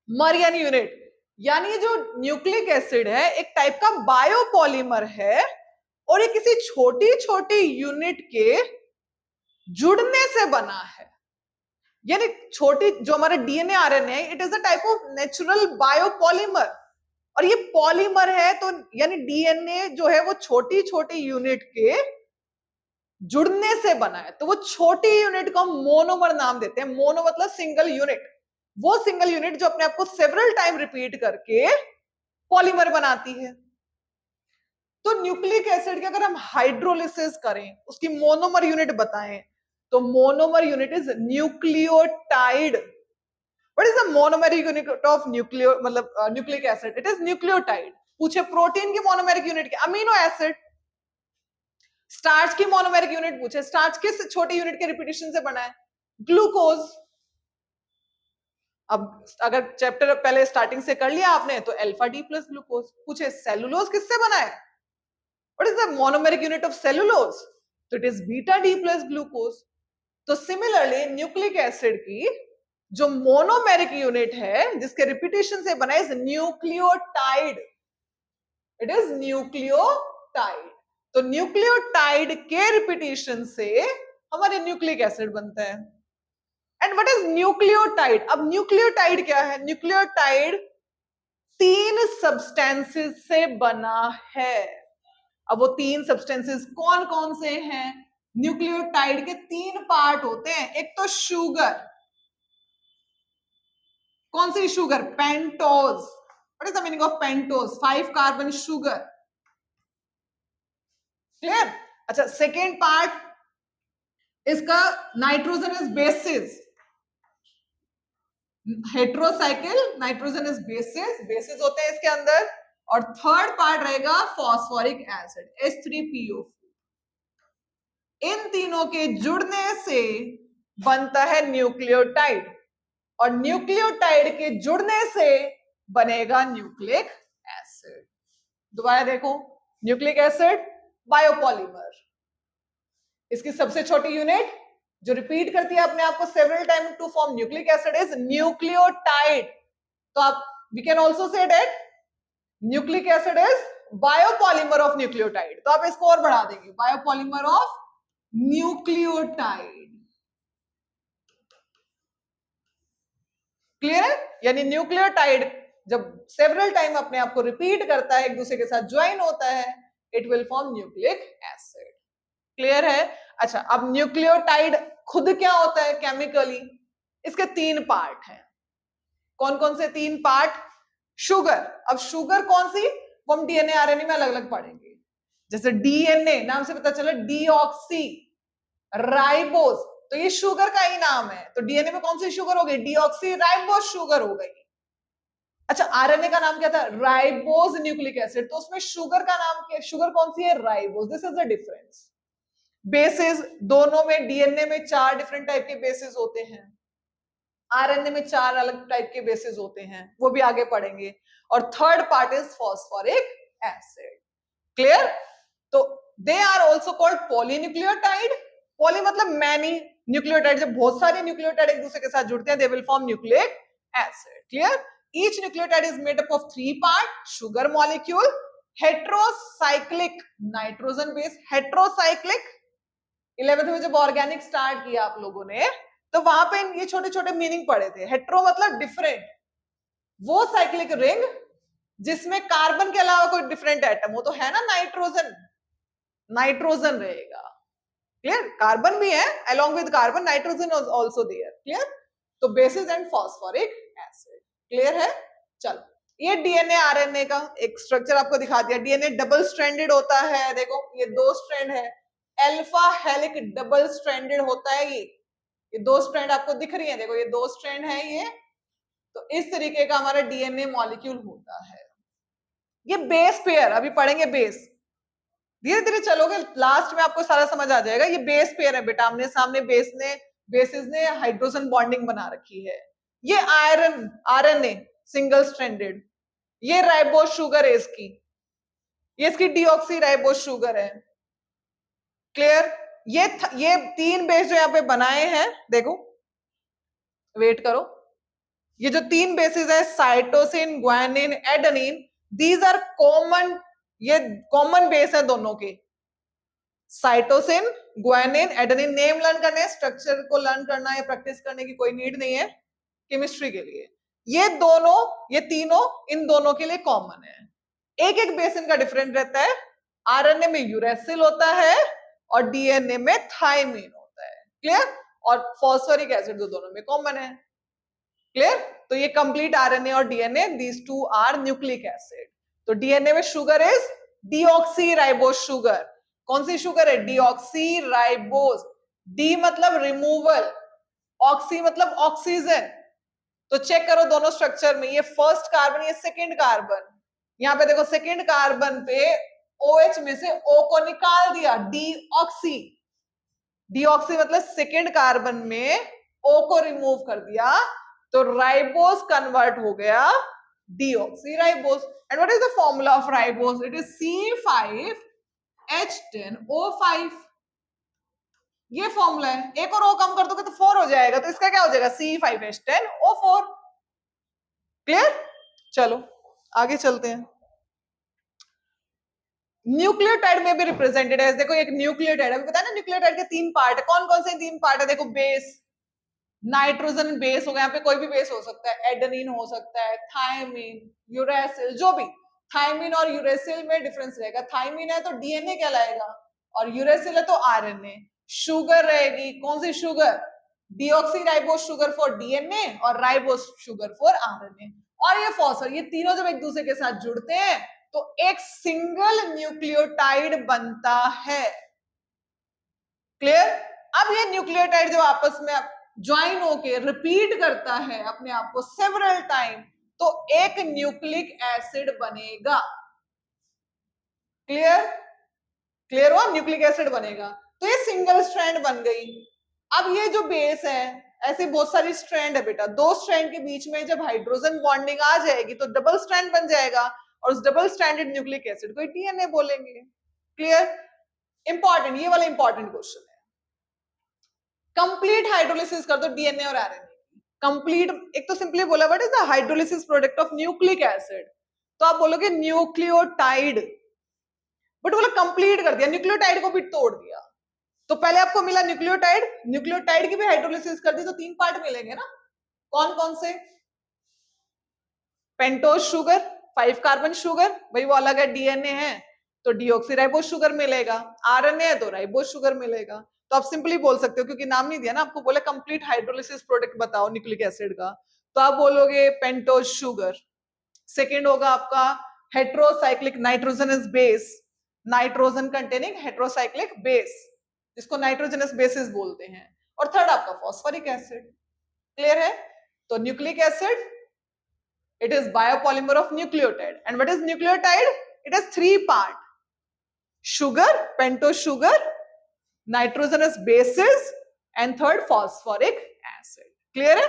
मर यानी यूनिट, यानी जो न्यूक्लिक एसिड है एक टाइप का बायोपॉलीमर है, और ये किसी छोटी छोटी यूनिट के जुड़ने से बना है। यानी छोटी जो हमारा DNA RNA, it is a type of natural biopolymer. और ये पॉलीमर है, तो यानी डीएनए जो है वो छोटी छोटी यूनिट के जुड़ने से बना है, तो वो छोटी यूनिट को हम मोनोमर नाम देते हैं। मोनो मतलब सिंगल यूनिट, वो सिंगल यूनिट जो अपने आप को सेवरल टाइम रिपीट करके पॉलीमर बनाती है। तो न्यूक्लिक एसिड की अगर हम हाइड्रोलिसिस करें, उसकी मोनोमर यूनिट बताएं, तो monomer unit is nucleotide. What is the monomeric unit of nucleic acid? It is nucleotide. पूछे प्रोटीन की मोनोमेरिक यूनिट क्या? Amino acid. स्टार्च की मोनोमेरिक यूनिट पूछे, स्टार्च किस छोटी यूनिट के रिपीटिशन से बना है? ग्लूकोज। अब अगर चैप्टर पहले स्टार्टिंग से कर लिया आपने, तो अल्फा डी प्लस ग्लूकोज। पूछे सेलुलोज किससे बना है? What is the monomeric unit of cellulose? तो it is beta D plus glucose. तो सिमिलरली न्यूक्लिक एसिड की जो मोनोमेरिक यूनिट है जिसके रिपीटेशन से बना है is nucleotide. It is nucleotide. तो न्यूक्लियोटाइड के रिपीटेशन से हमारे न्यूक्लिक एसिड बनता है। And what is nucleotide? अब न्यूक्लियोटाइड क्या है? न्यूक्लियोटाइड 3 सब्सटेंसेस से बना है। अब वो 3 सब्सटेंसेस कौन कौन से हैं? न्यूक्लियोटाइड के 3 पार्ट होते हैं। एक तो शुगर। कौन सी sugar? Pentose. What is the meaning of pentose? 5 carbon sugar. Clear? अच्छा, सेकेंड पार्ट इसका nitrogenous bases, heterocyclic nitrogenous bases, bases होते हैं इसके अंदर। और थर्ड पार्ट रहेगा फॉस्फोरिक एसिड, H3PO। इन तीनों के जुड़ने से बनता है न्यूक्लियोटाइड, और न्यूक्लियोटाइड के जुड़ने से बनेगा न्यूक्लिक एसिड। दोबारा देखो, न्यूक्लिक एसिड बायोपॉलीमर, इसकी सबसे छोटी यूनिट जो रिपीट करती है अपने आप को several time to form nucleic acid is nucleotide. तो आप we can also say that nucleic acid is biopolymer of nucleotide. तो आप इसको और बढ़ा देंगे, बायोपॉलीमर ऑफ न्यूक्लियोटाइड। क्लियर है? यानी न्यूक्लियोटाइड जब सेवरल टाइम अपने आप को रिपीट करता है, एक दूसरे के साथ ज्वाइन होता है, it will form nucleic acid. Clear है? अच्छा, अब न्यूक्लियोटाइड खुद क्या होता है केमिकली? इसके 3 पार्ट हैं। कौन कौन से 3 पार्ट? शुगर। अब शुगर कौन सी? वो हम डीएनए आरएनए में अलग अलग पढ़ेंगे। जैसे डीएनए नाम से पता चला, डीऑक्सी राइबोज, तो ये शुगर का ही नाम है। तो डीएनए में कौन सी शुगर हो गई? डीऑक्सी राइबोज शुगर हो गई। अच्छा, आरएनए का नाम क्या था? Ribose nucleic acid. तो उसमें शुगर का नाम क्या? शुगर कौन सी है? Ribose. This is the difference. Basis दोनों में, डीएनए में 4 डिफरेंट टाइप के बेसिस होते हैं, आरएनए में 4 अलग टाइप के बेसिस होते हैं, वो भी आगे पढ़ेंगे। और third part is phosphoric acid. Clear? तो they are also called polynucleotide. Poly मतलब मैनी, न्यूक्लियोटाइड जब बहुत सारे न्यूक्लियोटाइड एक दूसरे के साथ जुड़ते हैं, they will form nucleic acid. Clear? Each nucleotide is made up of 3 part, sugar molecule, heterocyclic nitrogen base, heterocyclic. 11th में जब ऑर्गेनिक स्टार्ट किया आप लोगों ने, तो वहां पे ये छोटे छोटे मीनिंग पढ़े थे। हेट्रो मतलब डिफरेंट, वो साइक्लिक रिंग जिसमें कार्बन के अलावा कोई डिफरेंट एटम हो, तो है ना नाइट्रोजन, नाइट्रोजन रहेगा। क्लियर? कार्बन भी है, along with carbon nitrogen is also there. Clear? तो bases and phosphoric acid. Clear है? चलो, ये डीएनए आरएनए का एक स्ट्रक्चर आपको दिखा दिया। डीएनए डबल स्ट्रैंडेड होता है, देखो ये 2 स्ट्रैंड है, अल्फा हेलिक डबल स्ट्रैंडेड होता है। ये 2 स्ट्रैंड आपको दिख रही है, देखो ये 2 स्ट्रैंड है ये। तो इस तरीके का हमारा डीएनए मॉलिक्यूल होता है। ये बेस पेयर अभी पढ़ेंगे, बेस धीरे धीरे चलोगे, लास्ट में आपको सारा समझ आ जाएगा। ये बेस पेयर है बेटा, आमने सामने बेसिस ने हाइड्रोजन बॉन्डिंग बना रखी है। ये आयरन आरएनए सिंगल स्ट्रैंडेड, ये राइबोज शुगर है इसकी, ये इसकी डीऑक्सी राइबोज शुगर है। क्लियर? ये 3 बेस जो यहाँ पे बनाए हैं, देखो वेट करो, ये जो 3 बेसिस है cytosine, guanine, adenine, these are common, ये कॉमन बेस है दोनों के। Cytosine, guanine, adenine, name learn करने, स्ट्रक्चर को लर्न करना या प्रैक्टिस करने की कोई नीड नहीं है केमिस्ट्री के लिए। ये दोनों, ये तीनों इन दोनों के लिए कॉमन है। एक एक बेस इनका डिफरेंट रहता है। आरएनए में यूरेसिल होता है और डीएनए में थायमीन होता है। क्लियर? और फॉस्फोरिक एसिड जो दोनों में कॉमन है। क्लियर? तो ये कंप्लीट आरएनए और DNA, these two are nucleic acid. तो डीएनए में शुगर इज डीऑक्सीराइबोज शुगर। कौन सी शुगर है? डीऑक्सीराइबोज। डी मतलब रिमूवल, ऑक्सी मतलब ऑक्सीजन। तो चेक करो दोनों स्ट्रक्चर में, ये फर्स्ट कार्बन, ये सेकंड कार्बन। यहाँ पे देखो सेकंड कार्बन पे OH में से O को निकाल दिया, डीऑक्सी। डीऑक्सी मतलब सेकंड कार्बन में O को रिमूव कर दिया, तो राइबोज कन्वर्ट हो गया deoxyribose. And what is the formula of ribose? It is C5H10O5। ये फॉर्मूला है। एक और O कम कर दोगे तो 4 हो जाएगा, तो इसका क्या हो जाएगा? C5H10O4। क्लियर? चलो आगे चलते हैं। न्यूक्लियोटाइड में भी रिप्रेजेंटेड है। देखो एक न्यूक्लियोटाइड, अभी बताया ना न्यूक्लियोटाइड के 3 पार्ट है। कौन कौन से 3 पार्ट है? देखो बेस, नाइट्रोजन बेस हो गया, यहाँ पे कोई भी बेस हो सकता है, एडेनिन हो सकता है, थायमीन, यूरेसिल, जो भी। थायमीन और यूरेसिल में डिफरेंस रहेगा। थायमीन है तो डीएनए कहलाएगा और यूरेसिल है तो आरएनए। शुगर रहेगी, कौन सी sugar? Deoxyribose sugar for DNA और राइबोज शुगर फॉर आरएनए। और ये फॉस्फर, ये तीनों जब एक दूसरे के साथ जुड़ते हैं तो एक सिंगल न्यूक्लियोटाइड बनता है। क्लियर? अब ये न्यूक्लियोटाइड जब आपस में ज्वाइन होके रिपीट करता है अपने आप को सेवरल टाइम, तो एक न्यूक्लिक एसिड बनेगा। क्लियर? क्लियर हुआ? न्यूक्लिक एसिड बनेगा, तो ये सिंगल स्ट्रैंड बन गई। अब ये जो बेस है, ऐसे बहुत सारी स्ट्रैंड है बेटा, 2 स्ट्रैंड के बीच में जब हाइड्रोजन बॉन्डिंग आ जाएगी तो डबल स्ट्रैंड बन जाएगा और उस डबल स्ट्रैंडेड न्यूक्लिक एसिड को डीएनए बोलेंगे। क्लियर? इंपॉर्टेंट, ये वाला इंपॉर्टेंट क्वेश्चन है। कंप्लीट हाइड्रोलिसिस कर दो डीएनए और आरएनए। कंप्लीट, एक तो सिंपली बोला what is the hydrolysis product of nucleic acid, तो आप बोलोगे न्यूक्लियोटाइड। बट बोला कंप्लीट कर दिया, न्यूक्लियोटाइड को भी तोड़ दिया। तो पहले आपको मिला न्यूक्लियोटाइड, न्यूक्लियोटाइड की भी हाइड्रोलिसिस कर दी तो 3 पार्ट मिलेंगे ना। कौन कौन से? पेंटोज शुगर, 5 कार्बन शुगर, भाई वो अलग है, डीएनए है तो डीऑक्सीराइबोज शुगर मिलेगा, आरएनए है तो राइबोज शुगर मिलेगा। तो आप सिंपली बोल सकते हो, क्योंकि नाम नहीं दिया ना आपको, बोले कंप्लीट हाइड्रोलिसिस प्रोडक्ट बताओ न्यूक्लिक एसिड का, तो आप बोलोगे पेंटोज शुगर। सेकेंड होगा आपका heterocyclic nitrogenous base, nitrogen containing heterocyclic base, जिसको नाइट्रोजनस बेसिस बोलते हैं। और थर्ड आपका फॉस्फोरिक एसिड। क्लियर है? तो nucleic acid, it is biopolymer of nucleotide. And what is nucleotide? It has 3 parts: sugar, pentose sugar, nitrogenous bases, and third phosphoric acid. Clear है?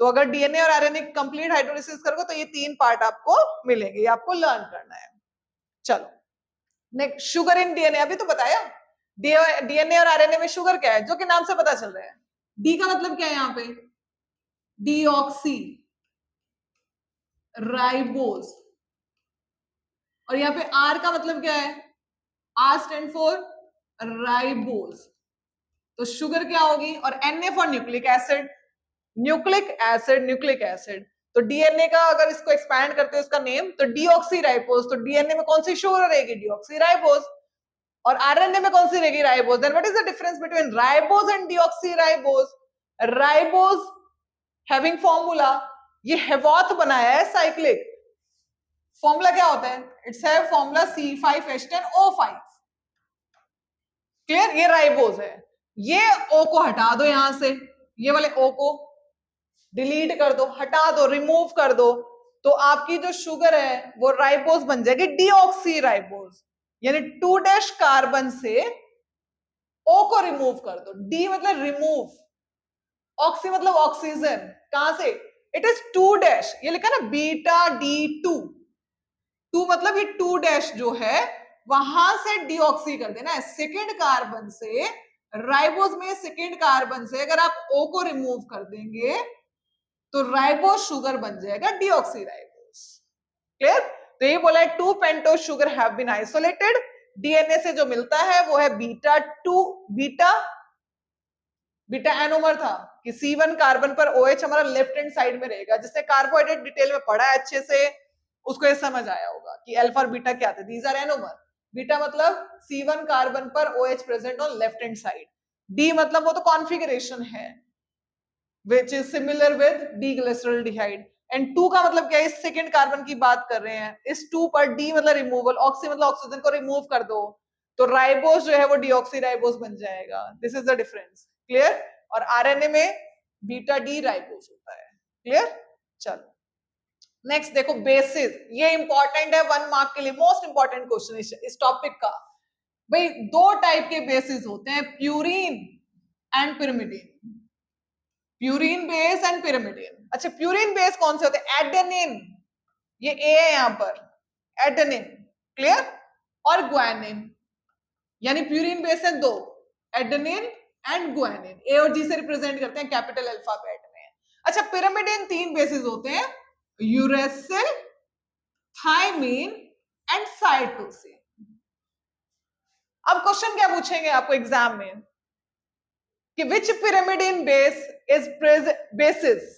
तो अगर डीएनए और आरएनए कंप्लीट हाइड्रोलिसिस करोगे तो ये 3 part आपको मिलेंगे, ये आपको लर्न करना है। चलो नेक्स्ट, शुगर इन डीएनए, अभी तो बताया डीएनए और आरएनए में शुगर क्या है, जो कि नाम से पता चल रहा है। डी का मतलब क्या है यहाँ पे? Deoxy ribose. और यहाँ पे आर का मतलब क्या है? R stand for ribose. तो शुगर क्या होगी? और NA for nucleic acid, nucleic acid, nucleic acid. तो डीएनए का अगर इसको एक्सपैंड करते हो इसका नेम, तो डीऑक्सीराइबोज। तो डीएनए में कौन सी शुगर रहेगी? डीऑक्सीराइबोज। और आरएनए में कौन सी रहेगी? Ribose. Then what is the difference between ribose and deoxyribose? Ribose having formula, ये हेवॉथ बनाया है साइक्लिक। फॉर्मूला क्या होता है? It's have formula C5H10O5। Clear? ये राइबोज है। ये O को हटा दो यहां से, ये वाले O को डिलीट कर दो, हटा दो, रिमूव कर दो, तो आपकी जो शुगर है वो राइबोज बन जाएगी डीऑक्सीराइबोज। यानी 2' कार्बन से O को रिमूव कर दो। D मतलब रिमूव, ऑक्सी मतलब ऑक्सीजन, कहां से? इट इज 2', ये लिखा ना बीटा D2, 2 मतलब ये 2' जो है वहां से डीऑक्सी कर देना है। सेकेंड कार्बन से, राइबोज में सेकेंड कार्बन से अगर आप O को रिमूव कर देंगे तो राइबोज शुगर बन जाएगा डीऑक्सीराइबोज। क्लियर? तो ये बोला है 2 pentose sugar have been isolated. DNA से जो मिलता है वो है बीटा बीटा एनोमर था कि C1 कार्बन पर OH हमारा लेफ्ट हैंड साइड में रहेगा। जिसने कार्बोहाइड्रेट डिटेल में पढ़ा है अच्छे से उसको ये समझ आया होगा कि अल्फा और बीटा क्या थे। These are anomer. बीटा मतलब C1 कार्बन पर OH present on left hand side. D मतलब वो तो कॉन्फ़िगरेशन है which is similar with D-glyceraldehyde। And 2 का मतलब क्या है, इस सेकंड कार्बन की बात कर रहे हैं। इस 2 पर डी मतलब रिमूवल, ऑक्सी मतलब ऑक्सीजन को रिमूव कर दो तो राइबोस जो है वो डीऑक्सी राइबोस बन जाएगा। This is the difference. Clear? और आरएनए में बीटा डी राइबोस होता है। क्लियर? चलो नेक्स्ट देखो बेसिस। ये इंपॉर्टेंट है 1 मार्क के लिए, मोस्ट इंपॉर्टेंट क्वेश्चन इस टॉपिक का। भाई 2 टाइप के बेसिस होते हैं, purine and pyrimidine. Purine base and pyrimidine. अच्छा प्यूरिन बेस कौन से होते हैं? एडेनिन, ये ए है यहां पर, एडेनिन। क्लियर? और ग्वानिन, यानी प्यूरिन बेस है 2, एडेनिन एंड ग्वानिन। ए और जी से रिप्रेजेंट करते हैं कैपिटल अल्फाबेट में। अच्छा पिरिमिडिन 3 बेसिस होते हैं, यूरेसिल, थायमीन एंड साइटोसिन। अब क्वेश्चन क्या पूछेंगे आपको एग्जाम में कि which pyrimidine base is bases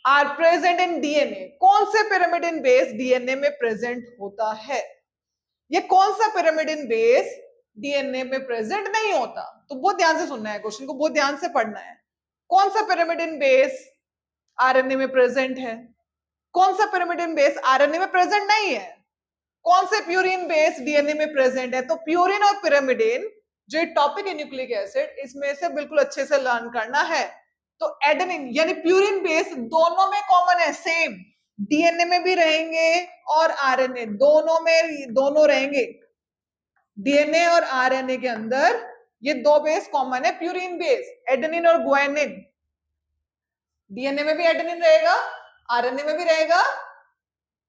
are present in DNA. कौन से पिरामिडिन बेस डीएनए में प्रेजेंट होता है? ये कौन सा पिरामिडिन बेस डीएनए में प्रेजेंट नहीं होता? तो बहुत ध्यान से सुनना है, क्वेश्चन को बहुत ध्यान से पढ़ना है। कौन सा पिरामिडिन बेस आरएनए में प्रेजेंट है? कौन सा पिरामिडिन बेस आरएनए में प्रेजेंट नहीं है? कौन से प्यूरिन बेस डीएनए में प्रेजेंट है? तो प्यूरिन और पिरामिडिन जो टॉपिक है न्यूक्लिक एसिड, इसमें से बिल्कुल अच्छे से लर्न करना है। तो एडेनिन यानी प्यूरिन बेस दोनों में कॉमन है, सेम डीएनए में भी रहेंगे और आरएनए दोनों में, दोनों रहेंगे। डीएनए और आरएनए के अंदर ये 2 बेस कॉमन है, प्यूरिन बेस, एडेनिन और ग्वानिन। डीएनए में भी एडेनिन रहेगा, आरएनए में भी रहेगा,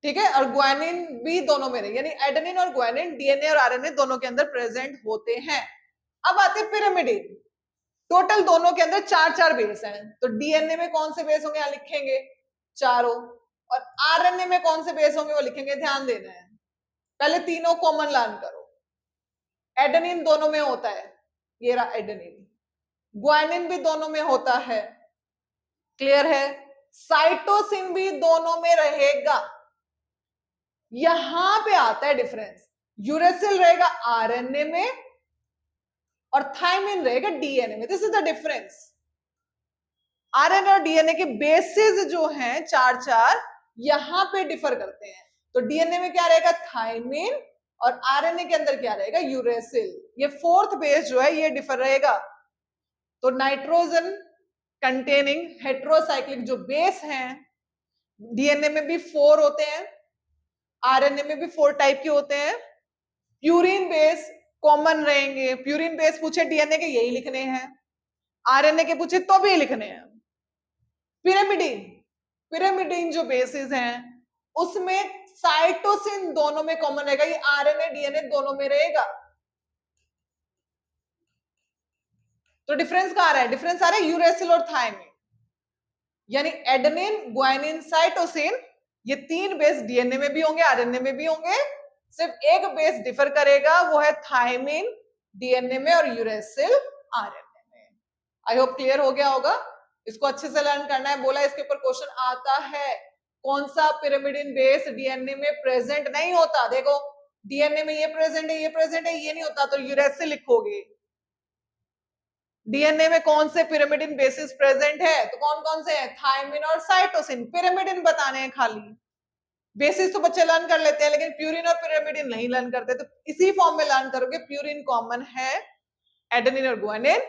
ठीक है, और ग्वानिन भी दोनों में रहेगा। यानी एडेनिन और ग्वानिन डीएनए और आरएनए दोनों के अंदर प्रेजेंट होते हैं। अब आते हैं पिरामिडिन। टोटल दोनों के अंदर 4 बेस हैं। तो डीएनए में कौन से बेस होंगे, यहां लिखेंगे चारों, और आरएनए में कौन से बेस होंगे वो लिखेंगे। ध्यान देना है, पहले तीनों कॉमन लर्न करो। एडेनिन दोनों में होता है, ये रहा एडेनिन। ग्वानिन भी दोनों में होता है, क्लियर है। साइटोसिन भी दोनों में रहेगा। यहां पे आता है डिफरेंस, यूरेसिल रहेगा आरएनए में और थायमिन रहेगा डीएनए में। This is the difference. RNA और डीएनए के बेसिस जो हैं 4 यहां पे डिफर करते हैं। तो डीएनए में क्या रहेगा, थायमिन, और आरएनए के अंदर क्या रहेगा, यूरेसिल। ये 4th बेस जो है ये डिफर रहेगा। तो नाइट्रोजन कंटेनिंग हेट्रोसाइक्लिक जो बेस हैं, डीएनए में भी 4 होते हैं, आरएनए में भी 4 टाइप के होते हैं। प्यूरिन बेस कॉमन रहेंगे। प्यूरिन बेस पूछे डीएनए के यही लिखने हैं, आरएनए के पूछे तो भी लिखने हैं। पिरामिडिन, पिरामिडिन जो बेसिस हैं उसमें साइटोसिन दोनों में कॉमन रहेगा, ये आरएनए डीएनए दोनों में रहेगा। तो डिफरेंस कहां आ रहा है, डिफरेंस आ रहा है यूरेसिल और थायमिन। यानी एडेनिन, ग्वानिन, साइटोसिन, ये 3 बेस डीएनए में भी होंगे, आरएनए में भी होंगे। सिर्फ एक बेस डिफर करेगा, वो है थायमिन डीएनए में और यूरेसिल आरएनए में। आई होप क्लियर हो गया होगा। इसको अच्छे से लर्न करना है। बोला इसके ऊपर क्वेश्चन आता है, कौन सा पिरामिडिन बेस डीएनए में प्रेजेंट नहीं होता। देखो डीएनए में ये प्रेजेंट है, ये प्रेजेंट है, ये नहीं होता तो यूरेसिल लिखोगे। डीएनए में कौन से पिरामिडिन बेसिस प्रेजेंट है, तो कौन कौन से हैं, थायमिन और साइटोसिन। पिरामिडिन बताने हैं खाली, बेसिस तो बच्चे लर्न कर लेते हैं लेकिन प्यूरिन और पिरामिडिन नहीं लर्न करते। तो इसी फॉर्म में लर्न करोगे। प्यूरिन कॉमन है, एडेनिन और ग्वानिन।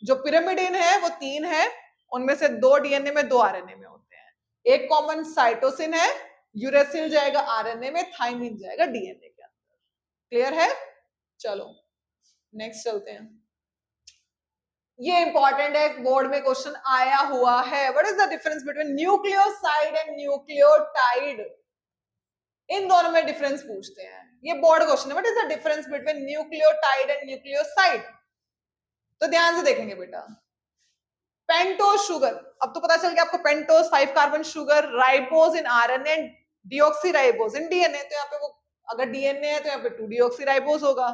जो पिरामिडिन है वो 3 है, उनमें से 2 डीएनए में, 2 आरएनए में होते हैं। एक कॉमन साइटोसिन है, यूरेसिल जाएगा आरएनए में, थायमिन जाएगा डीएनए के अंदर। क्लियर है? चलो नेक्स्ट चलते हैं। ये इंपॉर्टेंट है, बोर्ड में क्वेश्चन आया हुआ है। What is the difference between nucleoside and nucleotide? इन दोनों में डिफरेंस पूछते हैं, ये बोर्ड क्वेश्चन है। What is the difference between nucleotide and nucleoside? तो ध्यान से देखेंगे बेटा। पेंटोज शुगर, अब तो पता चल गया आपको, pentose 5 carbon sugar, ribose in RNA, deoxyribose in DNA. तो यहाँ पे वो अगर डीएनए है तो यहाँ पे 2 डीऑक्सीराइबोज होगा,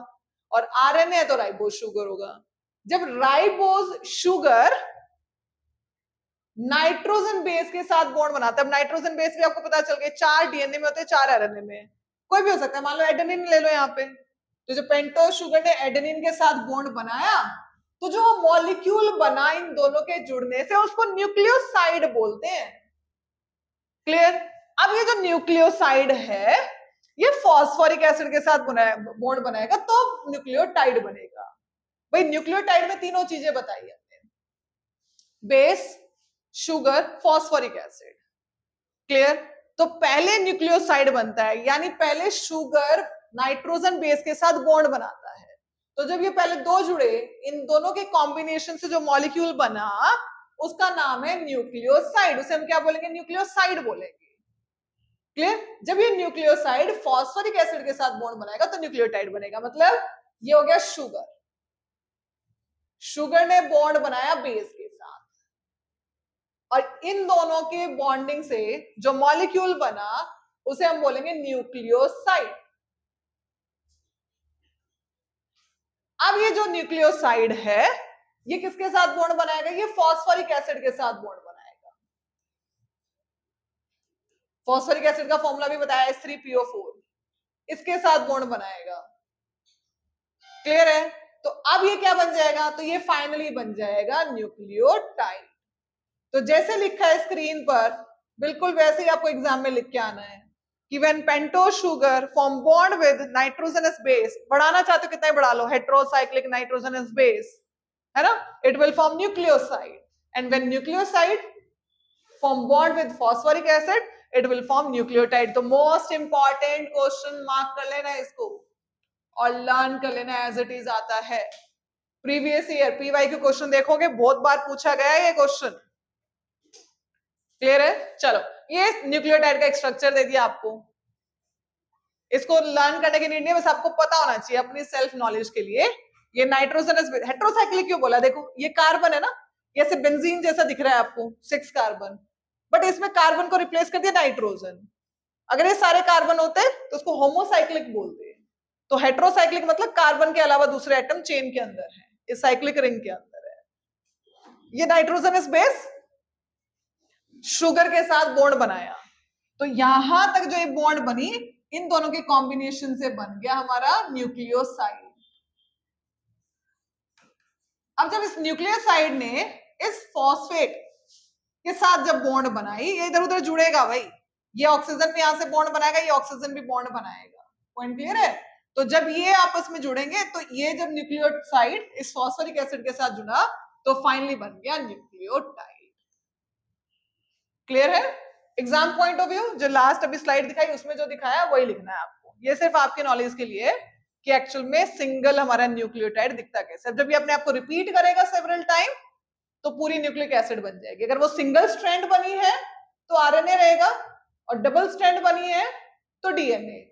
और आरएनए है तो राइबोज शुगर होगा। जब राइबोज शुगर नाइट्रोजन बेस के साथ बॉन्ड बनाता है, अब नाइट्रोजन बेस भी आपको पता चल गया 4 डीएनए में होते हैं, 4 आरएनए में, कोई भी हो सकता है, मान लो एडेनिन ले लो यहाँ पे, तो जो पेंटोज शुगर ने एडेनिन के साथ बॉन्ड बनाया, तो जो मॉलिक्यूल बना इन दोनों के जुड़ने से उसको न्यूक्लियोसाइड बोलते हैं। क्लियर? अब ये जो न्यूक्लियोसाइड है ये फॉस्फोरिक एसिड के साथ बॉन्ड बनाएगा तो न्यूक्लियोटाइड बनेगा। भाई न्यूक्लियोटाइड में तीनों चीजें बताई जाती हैं, base, sugar, phosphoric acid. Clear? तो पहले न्यूक्लियोसाइड बनता है, यानी पहले शुगर नाइट्रोजन बेस के साथ बॉन्ड बनाता है, तो जब ये पहले दो जुड़े, इन दोनों के कॉम्बिनेशन से जो मॉलिक्यूल बना उसका नाम है न्यूक्लियोसाइड, उसे हम क्या बोलेंगे? न्यूक्लियोसाइड बोलेंगे। क्लियर? जब ये न्यूक्लियोसाइड फॉस्फोरिक एसिड के साथ बॉन्ड बनाएगा तो न्यूक्लियोटाइड बनेगा। मतलब ये हो गया शुगर, शुगर ने बॉन्ड बनाया बेस के साथ, और इन दोनों के बॉन्डिंग से जो मॉलिक्यूल बना उसे हम बोलेंगे न्यूक्लियोसाइड। अब ये जो न्यूक्लियोसाइड है ये किसके साथ बॉन्ड बनाएगा? ये फॉस्फोरिक एसिड के साथ बॉन्ड बनाएगा। फॉस्फोरिक एसिड का फॉर्मूला भी बताया H3PO4, इसके साथ बॉन्ड बनाएगा। क्लियर है? तो अब ये क्या बन जाएगा? तो ये फाइनली बन जाएगा न्यूक्लियोटाइड। तो जैसे लिखा है स्क्रीन पर बिल्कुल वैसे ही आपको एग्जाम में लिख के आना है कि when pentose sugar form bond with nitrogenous base, बढ़ाना चाहते हो कितना ही बढ़ा लो, हेटेरोसाइक्लिक नाइट्रोजनस बेस, है ना, it will form nucleoside, and when nucleoside form bond with phosphoric acid it will form nucleotide. तो मोस्ट इंपॉर्टेंट क्वेश्चन मार्क कर लेना इसको और लर्न कर लेना एज इट इज आता है। प्रीवियस ईयर पीवाईक्यू क्वेश्चन देखोगे बहुत बार पूछा गया है ये क्वेश्चन। क्लियर है? चलो, ये न्यूक्लियोटाइड का एक स्ट्रक्चर दे दिया आपको, इसको लर्न करने की नीड नहीं, बस आपको पता होना चाहिए अपनी सेल्फ नॉलेज के लिए। ये नाइट्रोजनस हेटेरोसाइक्लिक क्यों बोला? देखो ये कार्बन है ना, जैसे बेंजीन जैसा दिख रहा है आपको 6 कार्बन, बट इसमें कार्बन को रिप्लेस कर दिया नाइट्रोजन। अगर ये सारे कार्बन होते तो उसको होमोसाइक्लिक बोलते हैं। तो हेटेरोसाइक्लिक मतलब कार्बन के अलावा दूसरे एटम चेन के अंदर है, इस साइक्लिक रिंग के अंदर है। ये नाइट्रोजनस बेस शुगर के साथ बॉन्ड बनाया, तो यहां तक जो ये बॉन्ड बनी इन दोनों के कॉम्बिनेशन से बन गया हमारा न्यूक्लियोसाइड। अब जब इस न्यूक्लियोसाइड ने इस फॉस्फेट के साथ जब बॉन्ड बनाई, ये इधर उधर जुड़ेगा भाई, ये ऑक्सीजन भी यहां से बॉन्ड बनाएगा, ये ऑक्सीजन भी बॉन्ड बनाएगा। पॉइंट क्लियर है? तो जब ये आपस में जुड़ेंगे तो ये जब न्यूक्लियोसाइड इस फॉस्फोरिक एसिड के साथ जुड़ा तो फाइनली बन गया न्यूक्लियोटाइड। क्लियर है? एग्जाम पॉइंट ऑफ व्यू जो लास्ट अभी स्लाइड दिखाई उसमें जो दिखाया वही लिखना है आपको। ये सिर्फ आपके नॉलेज के लिए कि एक्चुअल में सिंगल हमारा न्यूक्लियोटाइड दिखता कैसे। जब ये अपने आप को रिपीट करेगा सेवरल टाइम तो पूरी न्यूक्लिक एसिड बन जाएगी। अगर वो सिंगल स्ट्रैंड बनी है तो आरएनए रहेगा, और डबल स्ट्रैंड बनी है तो डीएनए।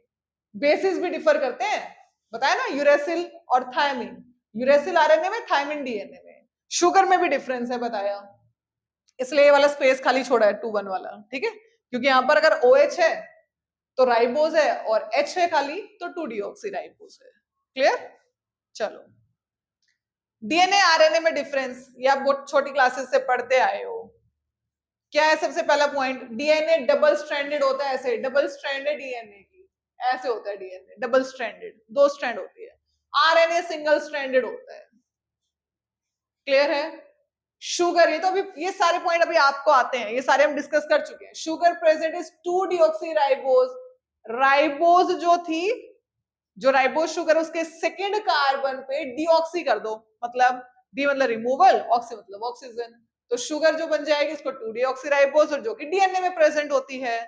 बेसिस भी डिफर करते हैं, बताया ना, यूरेसिल और थायमिन, यूरेसिल आरएनए में, थायमिन डीएनए में। शुगर में भी डिफरेंस है बताया, इसलिए ये वाला स्पेस खाली छोड़ा है 2-1 वाला, ठीक है, क्योंकि यहां पर अगर OH है तो राइबोज है, और H है खाली तो 2-डीऑक्सीराइबोज है। क्लियर? चलो, डीएनए आरएनए में डिफरेंस ये आप बहुत छोटी क्लासेस से पढ़ते आए हो। क्या है सबसे पहला पॉइंट? डीएनए डबल स्ट्रैंडेड होता है, ऐसे डबल स्ट्रैंडेड डीएनए की ऐसे होता है, डीएनए डबल स्ट्रैंडेड, 2 स्ट्रैंड होती है। आरएनए सिंगल स्ट्रैंडेड होता है। क्लियर है? शुगर, ये तो अभी ये सारे पॉइंट अभी आपको आते हैं, ये सारे हम डिस्कस कर चुके हैं। शुगर प्रेजेंट इज 2-डीऑक्सीराइबोज, राइबोज जो थी, जो राइबोज शुगर उसके सेकंड कार्बन पे डीऑक्सी कर दो, मतलब डी मतलब रिमूवल, ऑक्सी मतलब ऑक्सीजन, तो शुगर जो बन जाएगी इसको 2-डीऑक्सीराइबोज, और जो कि डीएनए में प्रेजेंट होती है।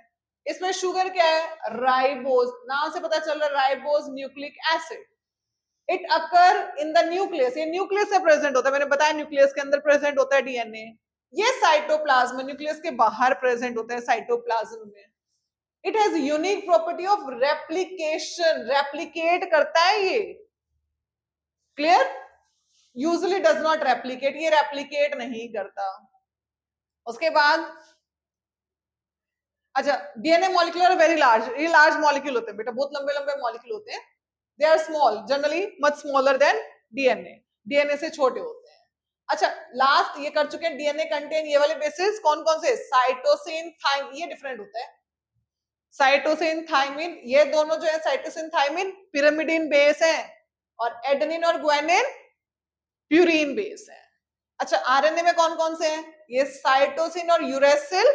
इसमें शुगर क्या है? राइबोज, नाम से पता चल रहा है, ribose nucleic acid. It occur in the nucleus, ये न्यूक्लियस से प्रेजेंट होता है, मैंने बताया न्यूक्लियस के अंदर प्रेजेंट होता है डीएनए। ये साइटोप्लाज्म, न्यूक्लियस के बाहर प्रेजेंट होता है साइटोप्लाज्म में। It has unique property of replication, replicate करता है ये। Clear? Usually does not replicate, ये रेप्लिकेट नहीं करता। उसके बाद अच्छा, डीएनए मॉलिक्यूल वेरी लार्ज, ये लार्ज मॉलिक्यूल होते हैं बेटा, बहुत लंबे लंबे मॉलिक्यूल होते हैं। They are small, generally much smaller than DNA. DNA से छोटे होते हैं। अच्छा, लास्ट ये कर चुके हैं, डीएनए कंटेन ये वाले बेसिस कौन कौन से, साइटोसिन थाइमिन, ये डिफरेंट होता है। साइटोसिन थाइमिन, ये दोनों जो है साइटोसिन थाइमिन पिरामिडिन बेस है, और एडेनिन और ग्वानिन प्यूरिन बेस है। अच्छा, आरएनए में कौन कौन से हैं, ये साइटोसिन और यूरेसिल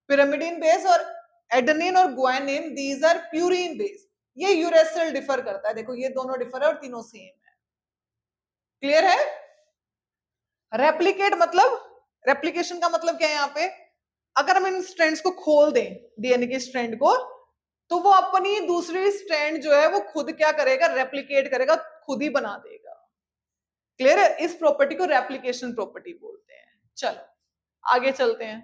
पिरामिडिन बेस, और एडेनिन और guanine these are purine base. ये यूरेसिल डिफर करता है, देखो ये दोनों डिफर है और तीनों सेम है। क्लियर है? रेप्लिकेट मतलब, रेप्लिकेशन का मतलब क्या है यहाँ पे, अगर हम इन स्ट्रैंड्स को खोल दें, डीएनए के स्ट्रैंड को, तो वो अपनी दूसरी स्ट्रैंड जो है वो खुद क्या करेगा, रेप्लिकेट करेगा, खुद ही बना देगा। क्लियर है? इस प्रॉपर्टी को रेप्लिकेशन प्रॉपर्टी बोलते हैं। चलो आगे चलते हैं।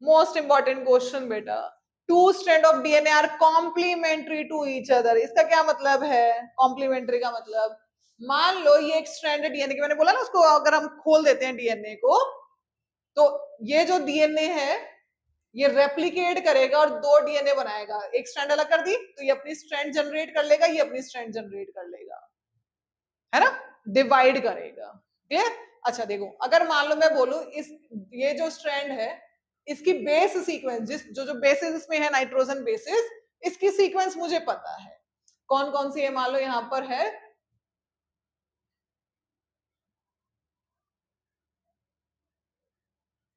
मोस्ट इंपॉर्टेंट क्वेश्चन बेटा, two strand of DNA are complementary to each other. इसका क्या मतलब है कॉम्प्लीमेंट्री का मतलब, मान लो ये एक स्ट्रैंड डीएनए की, मैंने बोला ना उसको अगर हम खोल देते हैं डीएनए को, तो ये जो डीएनए है ये रेप्लिकेट करेगा और दो डीएनए बनाएगा। एक स्ट्रैंड अलग कर दी तो ये अपनी स्ट्रैंड जनरेट कर लेगा, ये अपनी स्ट्रैंड जनरेट कर लेगा, है ना, डिवाइड करेगा। क्लियर? अच्छा देखो, अगर मान लो मैं बोलूं इस, ये जो स्ट्रैंड है इसकी बेस सीक्वेंस, जिस जो जो बेसिस इसमें है नाइट्रोजन बेसिस, इसकी सीक्वेंस मुझे पता है कौन कौन सी है। मान लो यहां पर है,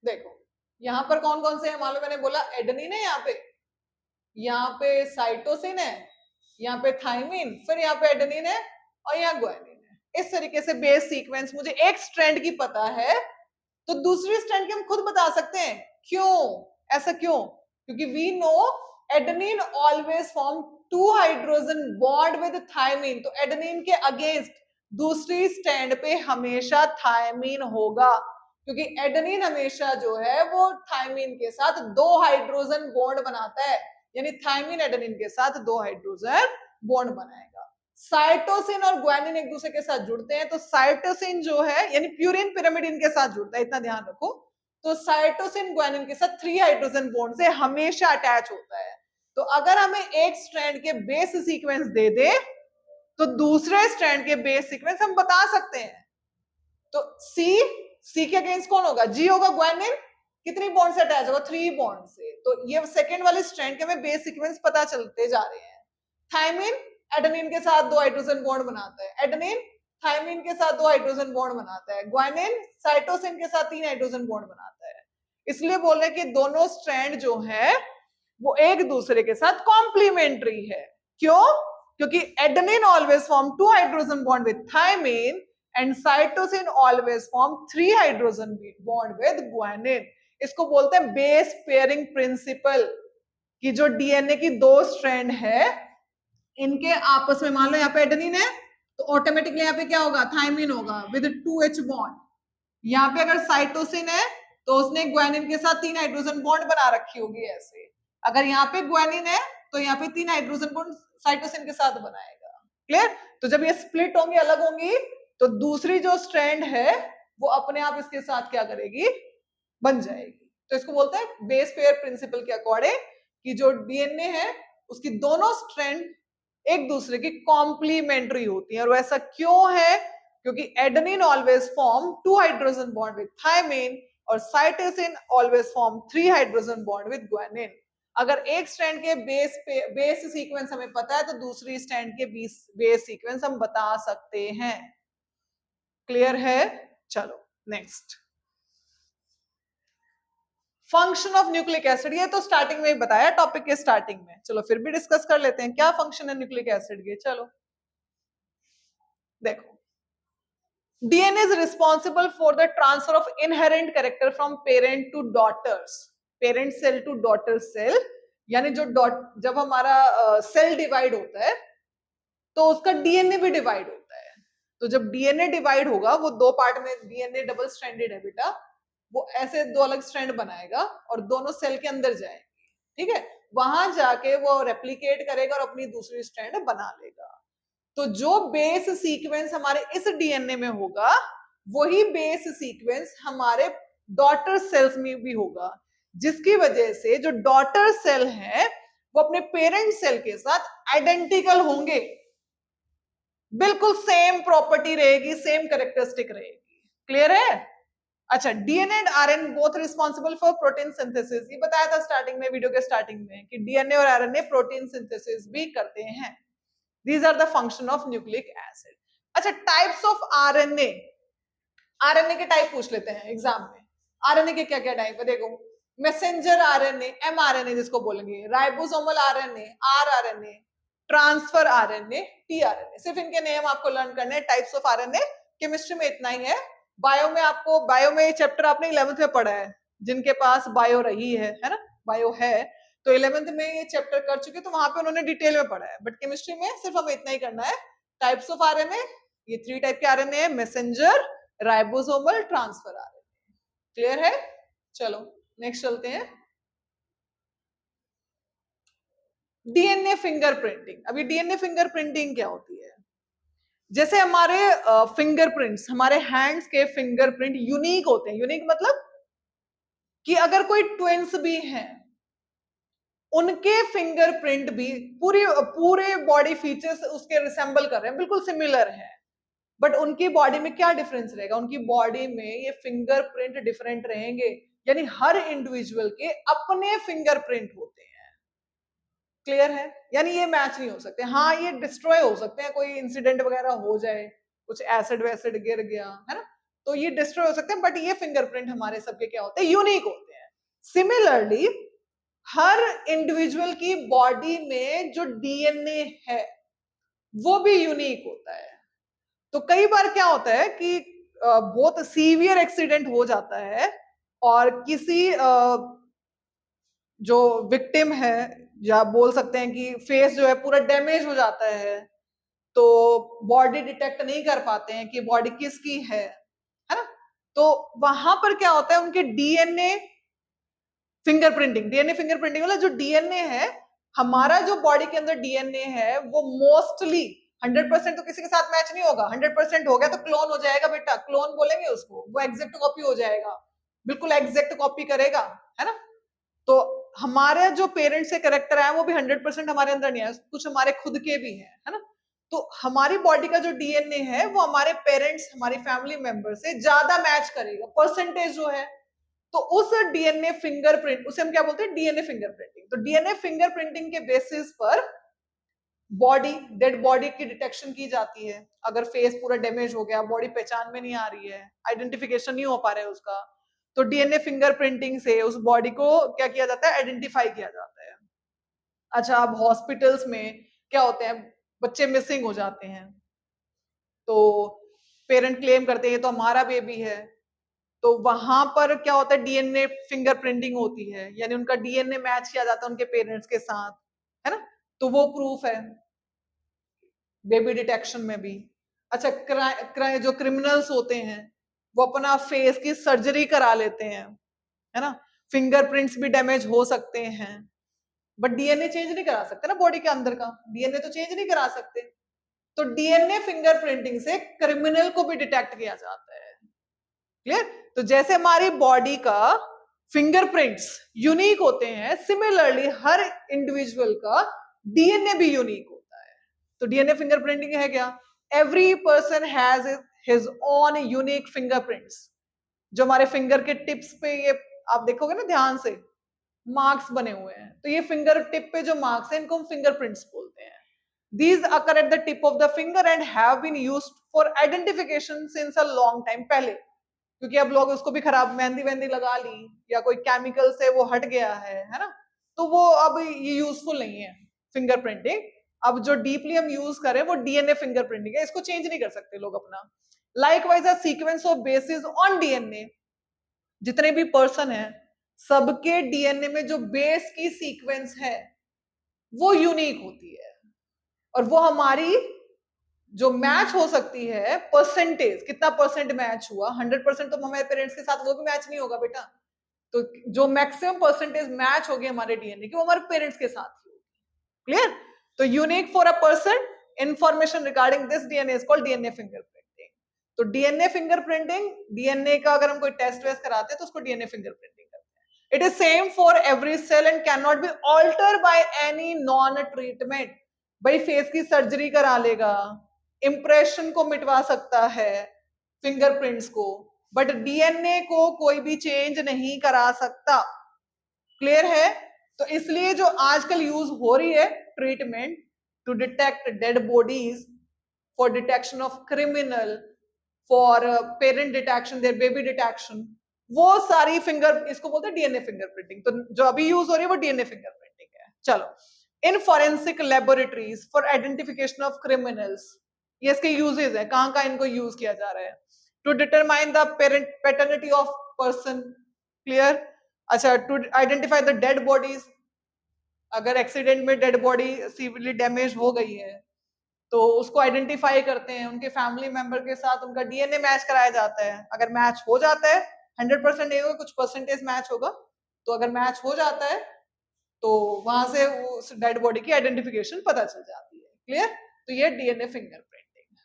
देखो यहां पर कौन कौन से है, मान लो मैंने बोला एडेनिन है, यहाँ पे साइटोसिन है, यहाँ पे थाइमिन, फिर यहाँ पे एडेनिन है और यहाँ ग्वानिन है। इस तरीके से बेस सीक्वेंस मुझे एक स्ट्रैंड की पता है, तो दूसरी स्ट्रैंड की हम खुद बता सकते हैं। क्यों? ऐसा क्यों? क्योंकि we know adenine always form two hydrogen bond with thymine, तो एडेनिन के अगेंस्ट दूसरी स्टैंड पे हमेशा थाइमिन होगा, क्योंकि एडेनिन हमेशा जो है वो थाइमिन के साथ दो हाइड्रोजन बॉन्ड बनाता है, यानी थाइमिन एडेनिन के साथ दो हाइड्रोजन बॉन्ड बनाएगा। साइटोसिन और ग्वानिन एक दूसरे के साथ जुड़ते हैं, तो साइटोसिन जो है यानी प्यूरिन पिरामिडिन के साथ जुड़ता है, इतना ध्यान रखो। तो साइटोसिन ग्वानिन के साथ 3 हाइड्रोजन बॉन्ड से हमेशा अटैच होता है। तो अगर हमें एक स्ट्रैंड के बेस सीक्वेंस दे दे तो दूसरे स्ट्रैंड के बेस सीक्वेंस हम बता सकते हैं। तो सी के अगेंस्ट कौन होगा, जी होगा। ग्वानिन कितनी बॉन्ड से अटैच होगा, 3 बॉन्ड से। तो ये सेकंड वाले स्ट्रैंड के हमें बेस सीक्वेंस पता चलते जा रहे हैं। थाइमिन एडेनिन के साथ 2 हाइड्रोजन बॉन्ड बनाता है, एडेनिन थाइमिन के साथ 2 हाइड्रोजन बॉन्ड बनाता है, ग्वानिन साइटोसिन के साथ 3 हाइड्रोजन बॉन्ड बनाता है। इसलिए बोल रहे हैं कि दोनों स्ट्रैंड जो है वो एक दूसरे के साथ कॉम्प्लीमेंट्री है। क्यों? क्योंकि adenine always form 2 hydrogen bond with thymine and cytosine always form 3 hydrogen bond with guanine. इसको बोलते हैं बेस पेयरिंग प्रिंसिपल, कि जो डीएनए की 2 स्ट्रैंड है इनके आपस में, मान लो यहाँ पे एडेनिन है तो ऑटोमेटिकली यहाँ पे क्या होगा, थाइमिन होगा विद 2H बॉन्ड। यहाँ पे अगर साइटोसिन है तो उसने ग्वानिन के साथ 3 हाइड्रोजन बॉन्ड बना रखी होगी ऐसे। अगर यहाँ पे ग्वानिन है तो यहाँ पे 3 हाइड्रोजन बॉन्ड साइटोसिन के साथ बनाएगा। क्लियर? तो जब ये स्प्लिट होंगी, अलग होंगी, तो दूसरी जो स्ट्रैंड है वो अपने आप इसके साथ क्या करेगी, बन जाएगी। तो इसको बोलते हैं बेस पेयर प्रिंसिपल के अकॉर्डिंग कि जो डीएनए है उसकी दोनों स्ट्रैंड एक दूसरे की कॉम्प्लीमेंट्री होती है। और वैसा क्यों है? क्योंकि adenine always form 2 hydrogen bond with thymine और cytosine always form 3 hydrogen bond with guanine. अगर एक स्ट्रैंड के बेस सीक्वेंस हमें पता है तो दूसरी स्ट्रैंड के बेस सीक्वेंस हम बता सकते हैं। क्लियर है? चलो next, function of nucleic acid. ये तो स्टार्टिंग में ही बताया टॉपिक के स्टार्टिंग में, चलो फिर भी डिस्कस कर लेते हैं क्या फंक्शन है न्यूक्लिक एसिड के। चलो देखो, DNA is responsible for the transfer of inherent character from parent to daughters, parent cell to daughter cell। यानी जो जब हमारा सेल डिवाइड होता है तो उसका डीएनए भी डिवाइड होता है। तो जब डीएनए डिवाइड होगा, वो 2 पार्ट में, डीएनए डबल स्ट्रैंडेड है बेटा, वो ऐसे 2 अलग स्ट्रैंड बनाएगा और दोनों सेल के अंदर जाएंगे, ठीक है, वहां जाके वो रेप्लिकेट करेगा और अपनी दूसरी स्ट्रैंड बना लेगा। तो जो बेस सीक्वेंस हमारे इस डीएनए में होगा वही बेस सीक्वेंस हमारे डॉटर सेल्स में भी होगा, जिसकी वजह से जो डॉटर सेल है वो अपने पेरेंट सेल के साथ आइडेंटिकल होंगे। बिल्कुल सेम प्रॉपर्टी रहेगी, सेम कैरेक्टरिस्टिक रहेगी। क्लियर है? अच्छा, DNA and RNA both responsible for protein synthesis. ये बताया था स्टार्टिंग में, वीडियो के स्टार्टिंग में, कि डीएनए और आरएनए प्रोटीन सिंथेसिस भी करते हैं। These are the function of nucleic acid. अच्छा, टाइप्स ऑफ आरएनए। आरएनए के टाइप पूछ लेते हैं एग्जाम में। आरएनए के क्या क्या टाइप है देखो। मैसेंजर आरएनए, एमआरएनए जिसको बोलेंगे, ribosomal RNA, rRNA, transfer RNA, tRNA. सिर्फ इनके नेम आपको लर्न करने हैं, टाइप्स ऑफ आरएनए। केमिस्ट्री में इतना ही है। बायो में आपको, बायो में चैप्टर आपने 11th में पढ़ा है, जिनके पास बायो रही है ना, बायो है, तो 11th में ये चैप्टर कर चुके, तो वहां पे उन्होंने डिटेल में पढ़ा है। बट केमिस्ट्री में सिर्फ हमें इतना ही करना है, टाइप्स ऑफ आरएनए, ये 3 टाइप के आरएनए है, messenger, ribosomal, transfer RNA. Clear है? चलो नेक्स्ट चलते हैं। DNA fingerprinting. अभी डीएनए फिंगरप्रिंटिंग क्या होती है? जैसे हमारे फिंगरप्रिंट्स, हमारे हैंड्स के फिंगरप्रिंट यूनिक होते हैं। यूनिक मतलब कि अगर कोई ट्विंस भी हैं, उनके फिंगरप्रिंट भी पूरे पूरे बॉडी फीचर्स उसके रिसेंबल कर रहे हैं, बिल्कुल सिमिलर है, बट उनकी बॉडी में क्या डिफरेंस रहेगा? उनकी बॉडी में ये फिंगरप्रिंट डिफरेंट रहेंगे, यानी हर इंडिविजुअल के अपने फिंगरप्रिंट होते हैं। क्लियर है? यानी ये मैच नहीं हो सकते। हाँ, ये डिस्ट्रॉय हो सकते हैं, कोई इंसिडेंट वगैरह हो जाए, कुछ एसिड वैसिड गिर गया है ना, तो ये डिस्ट्रॉय हो सकते हैं, बट ये फिंगरप्रिंट हमारे सबके क्या होते हैं? यूनिक होते हैं। सिमिलरली हर इंडिविजुअल की बॉडी में जो डीएनए है वो भी यूनिक होता है। तो कई बार क्या होता है कि बहुत सीवियर एक्सीडेंट हो जाता है और किसी जो विक्टिम है, या बोल सकते हैं कि फेस जो है पूरा डैमेज हो जाता है, तो बॉडी डिटेक्ट नहीं कर पाते हैं कि बॉडी किसकी है ना, तो वहां पर क्या होता है, उनके डीएनए फिंगरप्रिंटिंग, डीएनए फिंगरप्रिंटिंग मतलब जो डीएनए है, हमारा जो बॉडी के अंदर डीएनए है वो मोस्टली 100% तो किसी के साथ मैच नहीं होगा। 100% हो गया तो क्लोन हो जाएगा बेटा, क्लोन बोलेंगे उसको, वो एग्जैक्ट कॉपी हो जाएगा, बिल्कुल एग्जैक्ट कॉपी करेगा, है ना। तो हमारे जो पेरेंट्स से करेक्टर है वो भी 100% हमारे अंदर नहीं है, कुछ हमारे खुद के भी है ना। तो हमारी बॉडी का जो डीएनए है वो हमारे पेरेंट्स, हमारी फैमिली मेंबर से ज्यादा मैच करेगा, परसेंटेज जो है। तो उस डीएनए फिंगरप्रिंट, उसे हम क्या बोलते हैं? DNA fingerprinting. तो डीएनए फिंगरप्रिंटिंग के बेसिस पर बॉडी, डेड बॉडी की डिटेक्शन की जाती है। अगर फेस पूरा डैमेज हो गया, बॉडी पहचान में नहीं आ रही है, आइडेंटिफिकेशन नहीं हो पा रहा है उसका, तो डीएनए फिंगरप्रिंटिंग से उस बॉडी को क्या किया जाता है? आइडेंटिफाई किया जाता है। अच्छा, अब हॉस्पिटल्स में क्या होते हैं, बच्चे मिसिंग हो जाते हैं, तो पेरेंट क्लेम करते हैं तो हमारा बेबी है, तो वहां पर क्या होता है? डीएनए फिंगरप्रिंटिंग होती है, यानी उनका डीएनए मैच किया जाता है उनके पेरेंट्स के साथ, है ना, तो वो प्रूफ है बेबी डिटेक्शन में भी। अच्छा, जो क्रिमिनल्स होते हैं वो अपना फेस की सर्जरी करा लेते हैं, है ना, फिंगरप्रिंट्स भी डैमेज हो सकते हैं, बट डीएनए चेंज नहीं करा सकते ना, बॉडी के अंदर का डीएनए तो चेंज नहीं करा सकते। तो डीएनए फिंगरप्रिंटिंग से क्रिमिनल को भी डिटेक्ट किया जाता है। क्लियर? तो जैसे हमारी बॉडी का फिंगरप्रिंट्स यूनिक होते हैं, सिमिलरली हर इंडिविजुअल का डीएनए भी यूनिक होता है। तो डीएनए फिंगरप्रिंटिंग है क्या? Every person has his own unique fingerprints. जो हमारे फिंगर के टिप्स पे ये आप देखोगे ना ध्यान से, मार्क्स बने हुए हैं, तो ये फिंगर टिप पे जो मार्क्स हैं इनको हम फिंगरप्रिंट्स बोलते हैं। These occur at the tip of the finger and have been used for identification since a long time पहले, क्योंकि अब लोग उसको भी खराब मेहंदी वेहंदी लगा ली या कोई केमिकल से वो हट गया है ना, तो वो अब ये यूजफुल नहीं है फिंगरप्रिंटिंग। अब जो डीपली हम यूज करें वो डीएनए फिंगरप्रिंटिंग है, इसको चेंज नहीं कर सकते लोग अपना। Likewise a sequence of basis on DNA, जितने भी पर्सन है सबके डीएनए में जो बेस की सीक्वेंस है वो यूनिक होती है, और वो हमारी जो मैच हो सकती है परसेंटेज, कितना परसेंट मैच हुआ, 100% तो हमारे पेरेंट्स के साथ वो भी मैच नहीं होगा बेटा। तो जो मैक्सिमम परसेंटेज मैच होगी हमारे डीएनए की वो हमारे पेरेंट्स के साथ ही होगी। क्लियर? तो unique for a person, information regarding this DNA is called DNA fingerprinting. तो डीएनए फिंगरप्रिंटिंग, डीएनए का अगर हम कोई टेस्ट वेस्ट कराते हैं तो उसको डीएनए फिंगरप्रिंटिंग करते हैं। It is same for every cell and can not be alter by any non treatment. भाई फेस की सर्जरी करा लेगा, इंप्रेशन को मिटवा सकता है, फिंगरप्रिंट्स को, बट डीएनए को कोई भी चेंज नहीं करा सकता। क्लियर है? तो इसलिए जो आजकल यूज हो रही है treatment to detect dead bodies, for detection of criminal, for parent detection, their baby detection, वो सारी इसको बोलते हैं डीएनए फिंगरप्रिंटिंग। तो जो अभी यूज हो रही है वो डीएनए फिंगरप्रिंटिंग है। चलो, in forensic laboratories for identification of criminals, ये इसके यूजेस है, कहां कहां इनको यूज किया जा रहा है। To determine the paternity of person, clear. अच्छा, to identify the dead bodies, अगर एक्सीडेंट में डेड बॉडी सीवियरली डैमेज हो गई है तो उसको आइडेंटिफाई करते हैं, उनके फैमिली मेंबर के साथ उनका डीएनए मैच कराया जाता है। अगर मैच हो जाता है, 100% नहीं होगा, कुछ परसेंटेज मैच होगा, तो अगर मैच हो जाता है तो वहां से उस डेड बॉडी की आइडेंटिफिकेशन पता चल जाती है। क्लियर? तो ये DNA fingerprinting.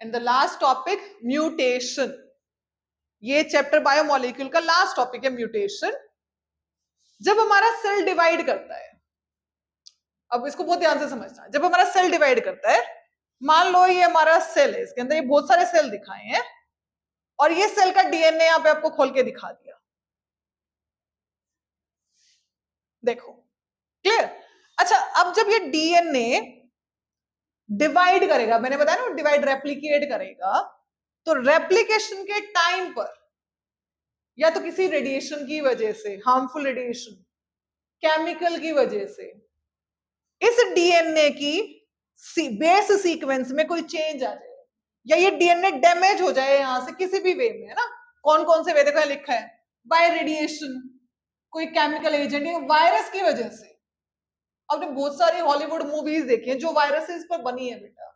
And the last topic, mutation. ये चैप्टर बायोमोलिक्यूल का लास्ट टॉपिक है, म्यूटेशन। जब हमारा सेल डिवाइड करता है, अब इसको बहुत ध्यान से समझना, जब हमारा सेल डिवाइड करता है, मान लो ये हमारा सेल है, इसके अंदर ये बहुत सारे सेल दिखाए हैं और ये सेल का डीएनए यहां पे आपको खोल के दिखा दिया, देखो। क्लियर? अच्छा, अब जब ये डीएनए डिवाइड करेगा, मैंने बताया ना डिवाइड रेप्लिकेट करेगा, तो रेप्लिकेशन के टाइम पर या तो किसी रेडिएशन की वजह से, हार्मफुल रेडिएशन, केमिकल की वजह से, इस डीएनए की बेस सीक्वेंस में कोई चेंज आ जाए या ये डीएनए डैमेज हो जाए यहां से किसी भी वे में, है ना। कौन कौन से वे देखो लिखा है, बाय रेडिएशन, कोई केमिकल एजेंट या वायरस की वजह से। आपने बहुत सारी हॉलीवुड मूवीज देखी हैं जो वायरसेस पर बनी है बेटा,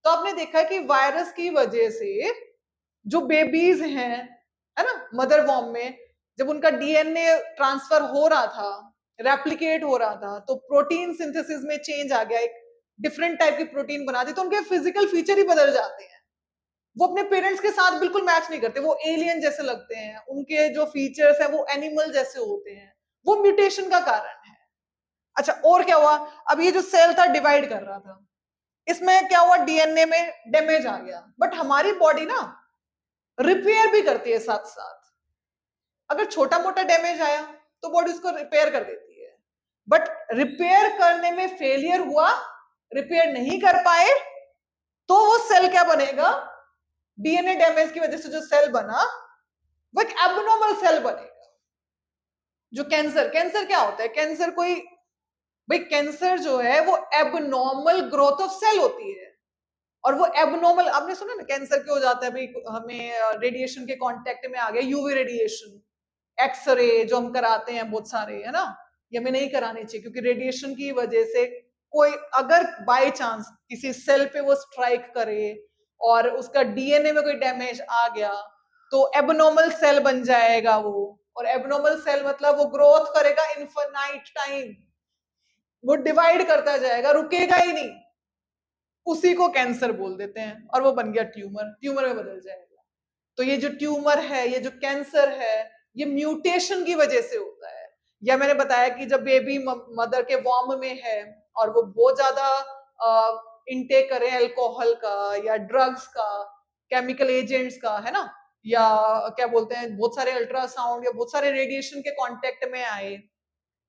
तो आपने देखा कि वायरस की वजह से जो बेबीज हैं, है ना, मदर वॉर्म में, जब उनका डीएनए ट्रांसफर हो रहा था, रेप्लिकेट हो रहा था, तो प्रोटीन सिंथेसिस में चेंज आ गया, एक डिफरेंट टाइप की प्रोटीन बना दी, तो उनके फिजिकल फीचर ही बदल जाते हैं, वो अपने पेरेंट्स के साथ बिल्कुल मैच नहीं करते, वो एलियन जैसे लगते हैं, उनके जो फीचर्स हैं वो एनिमल जैसे होते हैं, वो म्यूटेशन का कारण है। अच्छा, और क्या हुआ, अब ये जो सेल था डिवाइड कर रहा था, इसमें क्या हुआ, डीएनए में डैमेज आ गया, बट हमारी बॉडी ना रिपेयर भी करती है साथ साथ। अगर छोटा मोटा डैमेज आया तो बॉडी उसको रिपेयर कर देती है, बट रिपेयर करने में फेलियर हुआ, रिपेयर नहीं कर पाए, तो वो सेल क्या बनेगा, डीएनए डैमेज की वजह से जो सेल बना वो एक एबनॉर्मल सेल बनेगा। जो कैंसर, कैंसर क्या होता है, कैंसर कोई, भाई कैंसर जो है वो एबनॉर्मल ग्रोथ ऑफ सेल होती है, और वो एबनॉर्मल, आपने सुना ना कैंसर क्यों हो जाता है, भाई हमें रेडिएशन के कांटेक्ट में आ गया, यूवी रेडिएशन, एक्सरे जो हम कराते हैं बहुत सारे, है ना, ये हमें नहीं कराने चाहिए, क्योंकि रेडिएशन की वजह से कोई अगर बाय चांस किसी सेल पे वो स्ट्राइक करे और उसका डीएनए में कोई डैमेज आ गया तो एबनॉर्मल सेल बन जाएगा वो, और एबनॉर्मल सेल मतलब वो ग्रोथ करेगा इनफाइनाइट टाइम, वो डिवाइड करता जाएगा, रुकेगा ही नहीं, उसी को कैंसर बोल देते हैं, और वो बन गया ट्यूमर, ट्यूमर में बदल जाएगा। तो ये जो ट्यूमर है, ये जो कैंसर है, ये म्यूटेशन की वजह से होता है। या मैंने बताया कि जब बेबी मदर के वॉर्म में है और वो बहुत ज्यादा इनटेक करे अल्कोहल का या ड्रग्स का, केमिकल एजेंट्स का, है ना, या क्या बोलते हैं, बहुत सारे अल्ट्रासाउंड या बहुत सारे रेडिएशन के कांटेक्ट में आए,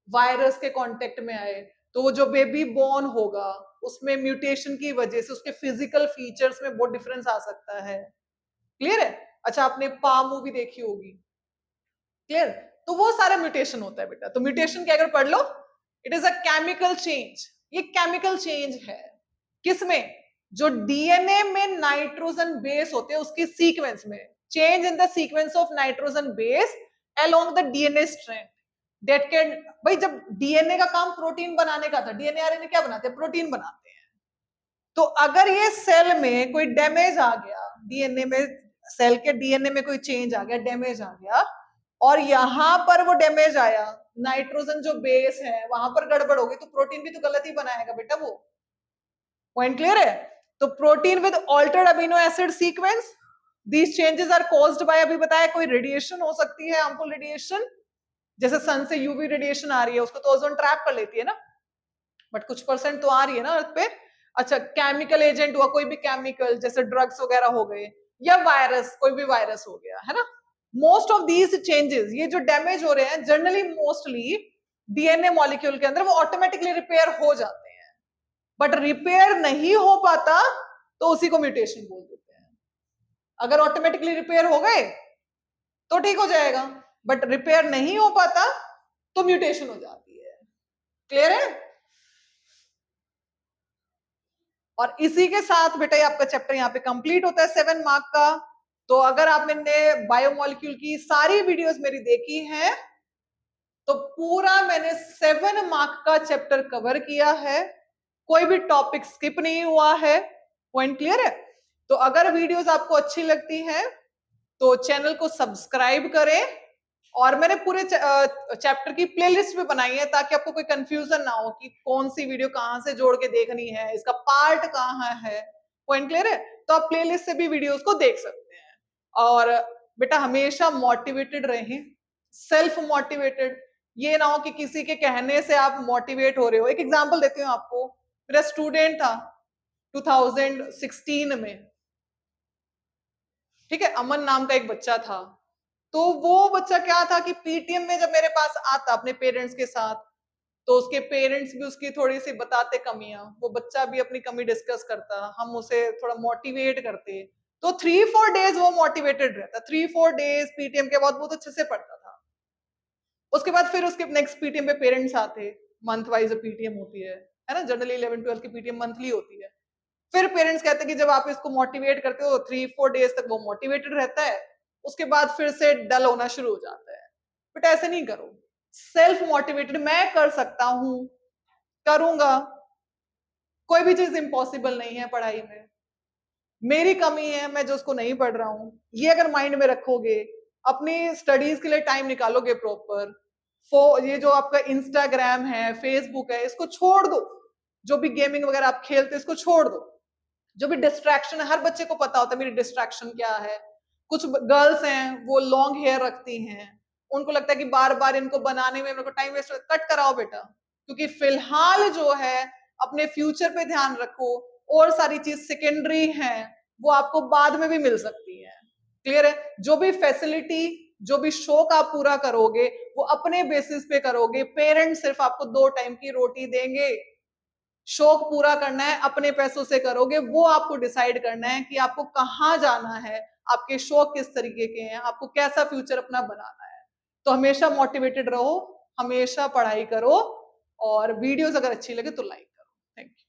वायरस के कांटेक्ट में आए, तो वो जो बेबी बॉर्न होगा उसमें म्यूटेशन की वजह से उसके फिजिकल फीचर्स में बहुत डिफरेंस आ सकता है। क्लियर है? अच्छा, आपने पा मूवी देखी होगी, क्लियर, तो वो सारा म्यूटेशन होता है बेटा। तो म्यूटेशन क्या, अगर पढ़ लो, it is a chemical change, ये केमिकल चेंज है किसमें, जो डीएनए में नाइट्रोजन बेस होते हैं उसकी सीक्वेंस में, change in the sequence of nitrogen base along the DNA strand that can, भाई जब डीएनए का काम प्रोटीन बनाने का था, डीएनए आरएनए क्या बनाते हैं, प्रोटीन बनाते हैं, तो अगर ये सेल में कोई डैमेज आ गया, डीएनए में, सेल के डीएनए में कोई चेंज आ गया, डैमेज आ गया, और यहां पर वो डैमेज आया, नाइट्रोजन जो बेस है वहां पर गड़बड़ होगी, तो प्रोटीन भी तो गलत ही बनाएगा बेटा वो। पॉइंट क्लियर है? तो protein with altered amino acid sequence, these changes are caused by, अभी बताया कोई रेडिएशन हो सकती है, हार्मफुल रेडिएशन, जैसे सन से यूवी रेडिएशन आ रही है, उसको तो ओजोन ट्रैप कर लेती है ना, बट कुछ परसेंट तो आ रही है ना अर्थ पे। अच्छा, केमिकल एजेंट हुआ, कोई भी केमिकल जैसे ड्रग्स वगैरह हो गए, या वायरस, कोई भी वायरस हो गया, है ना। मोस्ट ऑफ दीज चेंजेस, ये जो डैमेज हो रहे हैं जनरली मोस्टली डीएनए मॉलिक्यूल के अंदर, वो ऑटोमेटिकली रिपेयर हो जाते हैं, बट रिपेयर नहीं हो पाता तो उसी को म्यूटेशन बोल देते हैं। अगर ऑटोमेटिकली रिपेयर हो गए तो ठीक हो जाएगा, बट रिपेयर नहीं हो पाता तो म्यूटेशन हो जाती है। क्लियर है? और इसी के साथ बेटा ये आपका चैप्टर यहाँ पे कंप्लीट होता है 7 मार्क का। तो अगर आपने बायोमोलिक्यूल की सारी वीडियोस मेरी देखी हैं तो पूरा मैंने 7 मार्क का चैप्टर कवर किया है, कोई भी टॉपिक स्किप नहीं हुआ है। पॉइंट क्लियर है? तो अगर वीडियोस आपको अच्छी लगती है तो चैनल को सब्सक्राइब करें, और मैंने पूरे चैप्टर की प्लेलिस्ट भी बनाई है ताकि आपको कोई कंफ्यूजन ना हो कि कौन सी वीडियो कहां से जोड़ के देखनी है, इसका पार्ट कहाँ है। पॉइंट क्लियर है? तो आप प्लेलिस्ट से भी वीडियोस को देख सकते हैं। और बेटा हमेशा मोटिवेटेड रहें, सेल्फ मोटिवेटेड। ये ना हो कि किसी के कहने से आप मोटिवेट हो रहे हो। एक एग्जांपल देती हूँ आपको। मेरा स्टूडेंट था 2016 में, ठीक है, अमन नाम का एक बच्चा था। तो वो बच्चा क्या था कि पीटीएम में जब मेरे पास आता अपने पेरेंट्स के साथ, तो उसके पेरेंट्स भी उसकी थोड़ी सी बताते कमियां, वो बच्चा भी अपनी कमी डिस्कस करता, हम उसे थोड़ा मोटिवेट करते। तो 3-4 डेज वो मोटिवेटेड रहता, 3-4 डेज पीटीएम के बाद बहुत अच्छे से पढ़ता था। उसके बाद फिर उसके नेक्स्ट पीटीएम पे पेरेंट्स आते, मंथ वाइज पीटीएम होती है ना, जनरली 11-12 की पीटीएम मंथली होती है। फिर पेरेंट्स कहते हैं कि जब आप इसको मोटिवेट करते हो 3-4 डेज तक वो मोटिवेटेड रहता है, उसके बाद फिर से डल होना शुरू हो जाता है। बट ऐसे नहीं करो, सेल्फ मोटिवेटेड, मैं कर सकता हूं, करूंगा। कोई भी चीज इम्पॉसिबल नहीं है पढ़ाई में। मेरी कमी है, मैं जो उसको नहीं पढ़ रहा हूं, ये अगर माइंड में रखोगे, अपनी स्टडीज के लिए टाइम निकालोगे प्रॉपर, ये जो आपका इंस्टाग्राम है, फेसबुक है, इसको छोड़ दो। जो भी गेमिंग वगैरह आप खेलते हो इसको छोड़ दो। जो भी डिस्ट्रैक्शन है, हर बच्चे को पता होता है मेरी डिस्ट्रैक्शन क्या है। कुछ गर्ल्स हैं वो लॉन्ग हेयर रखती हैं, उनको लगता है कि बार बार इनको बनाने में मेरे को टाइम वेस्ट, कट कराओ बेटा, क्योंकि फिलहाल जो है अपने फ्यूचर पे ध्यान रखो, और सारी चीज सेकेंडरी है, वो आपको बाद में भी मिल सकती है। क्लियर है? जो भी फैसिलिटी, जो भी शौक आप पूरा करोगे वो अपने बेसिस पे करोगे। पेरेंट्स सिर्फ आपको 2 टाइम की रोटी देंगे, शौक पूरा करना है अपने पैसों से करोगे, वो आपको डिसाइड करना है कि आपको कहाँ जाना है, आपके शौक किस तरीके के हैं, आपको कैसा फ्यूचर अपना बनाना है। तो हमेशा मोटिवेटेड रहो, हमेशा पढ़ाई करो, और वीडियोस अगर अच्छी लगे तो लाइक करो। Thank you.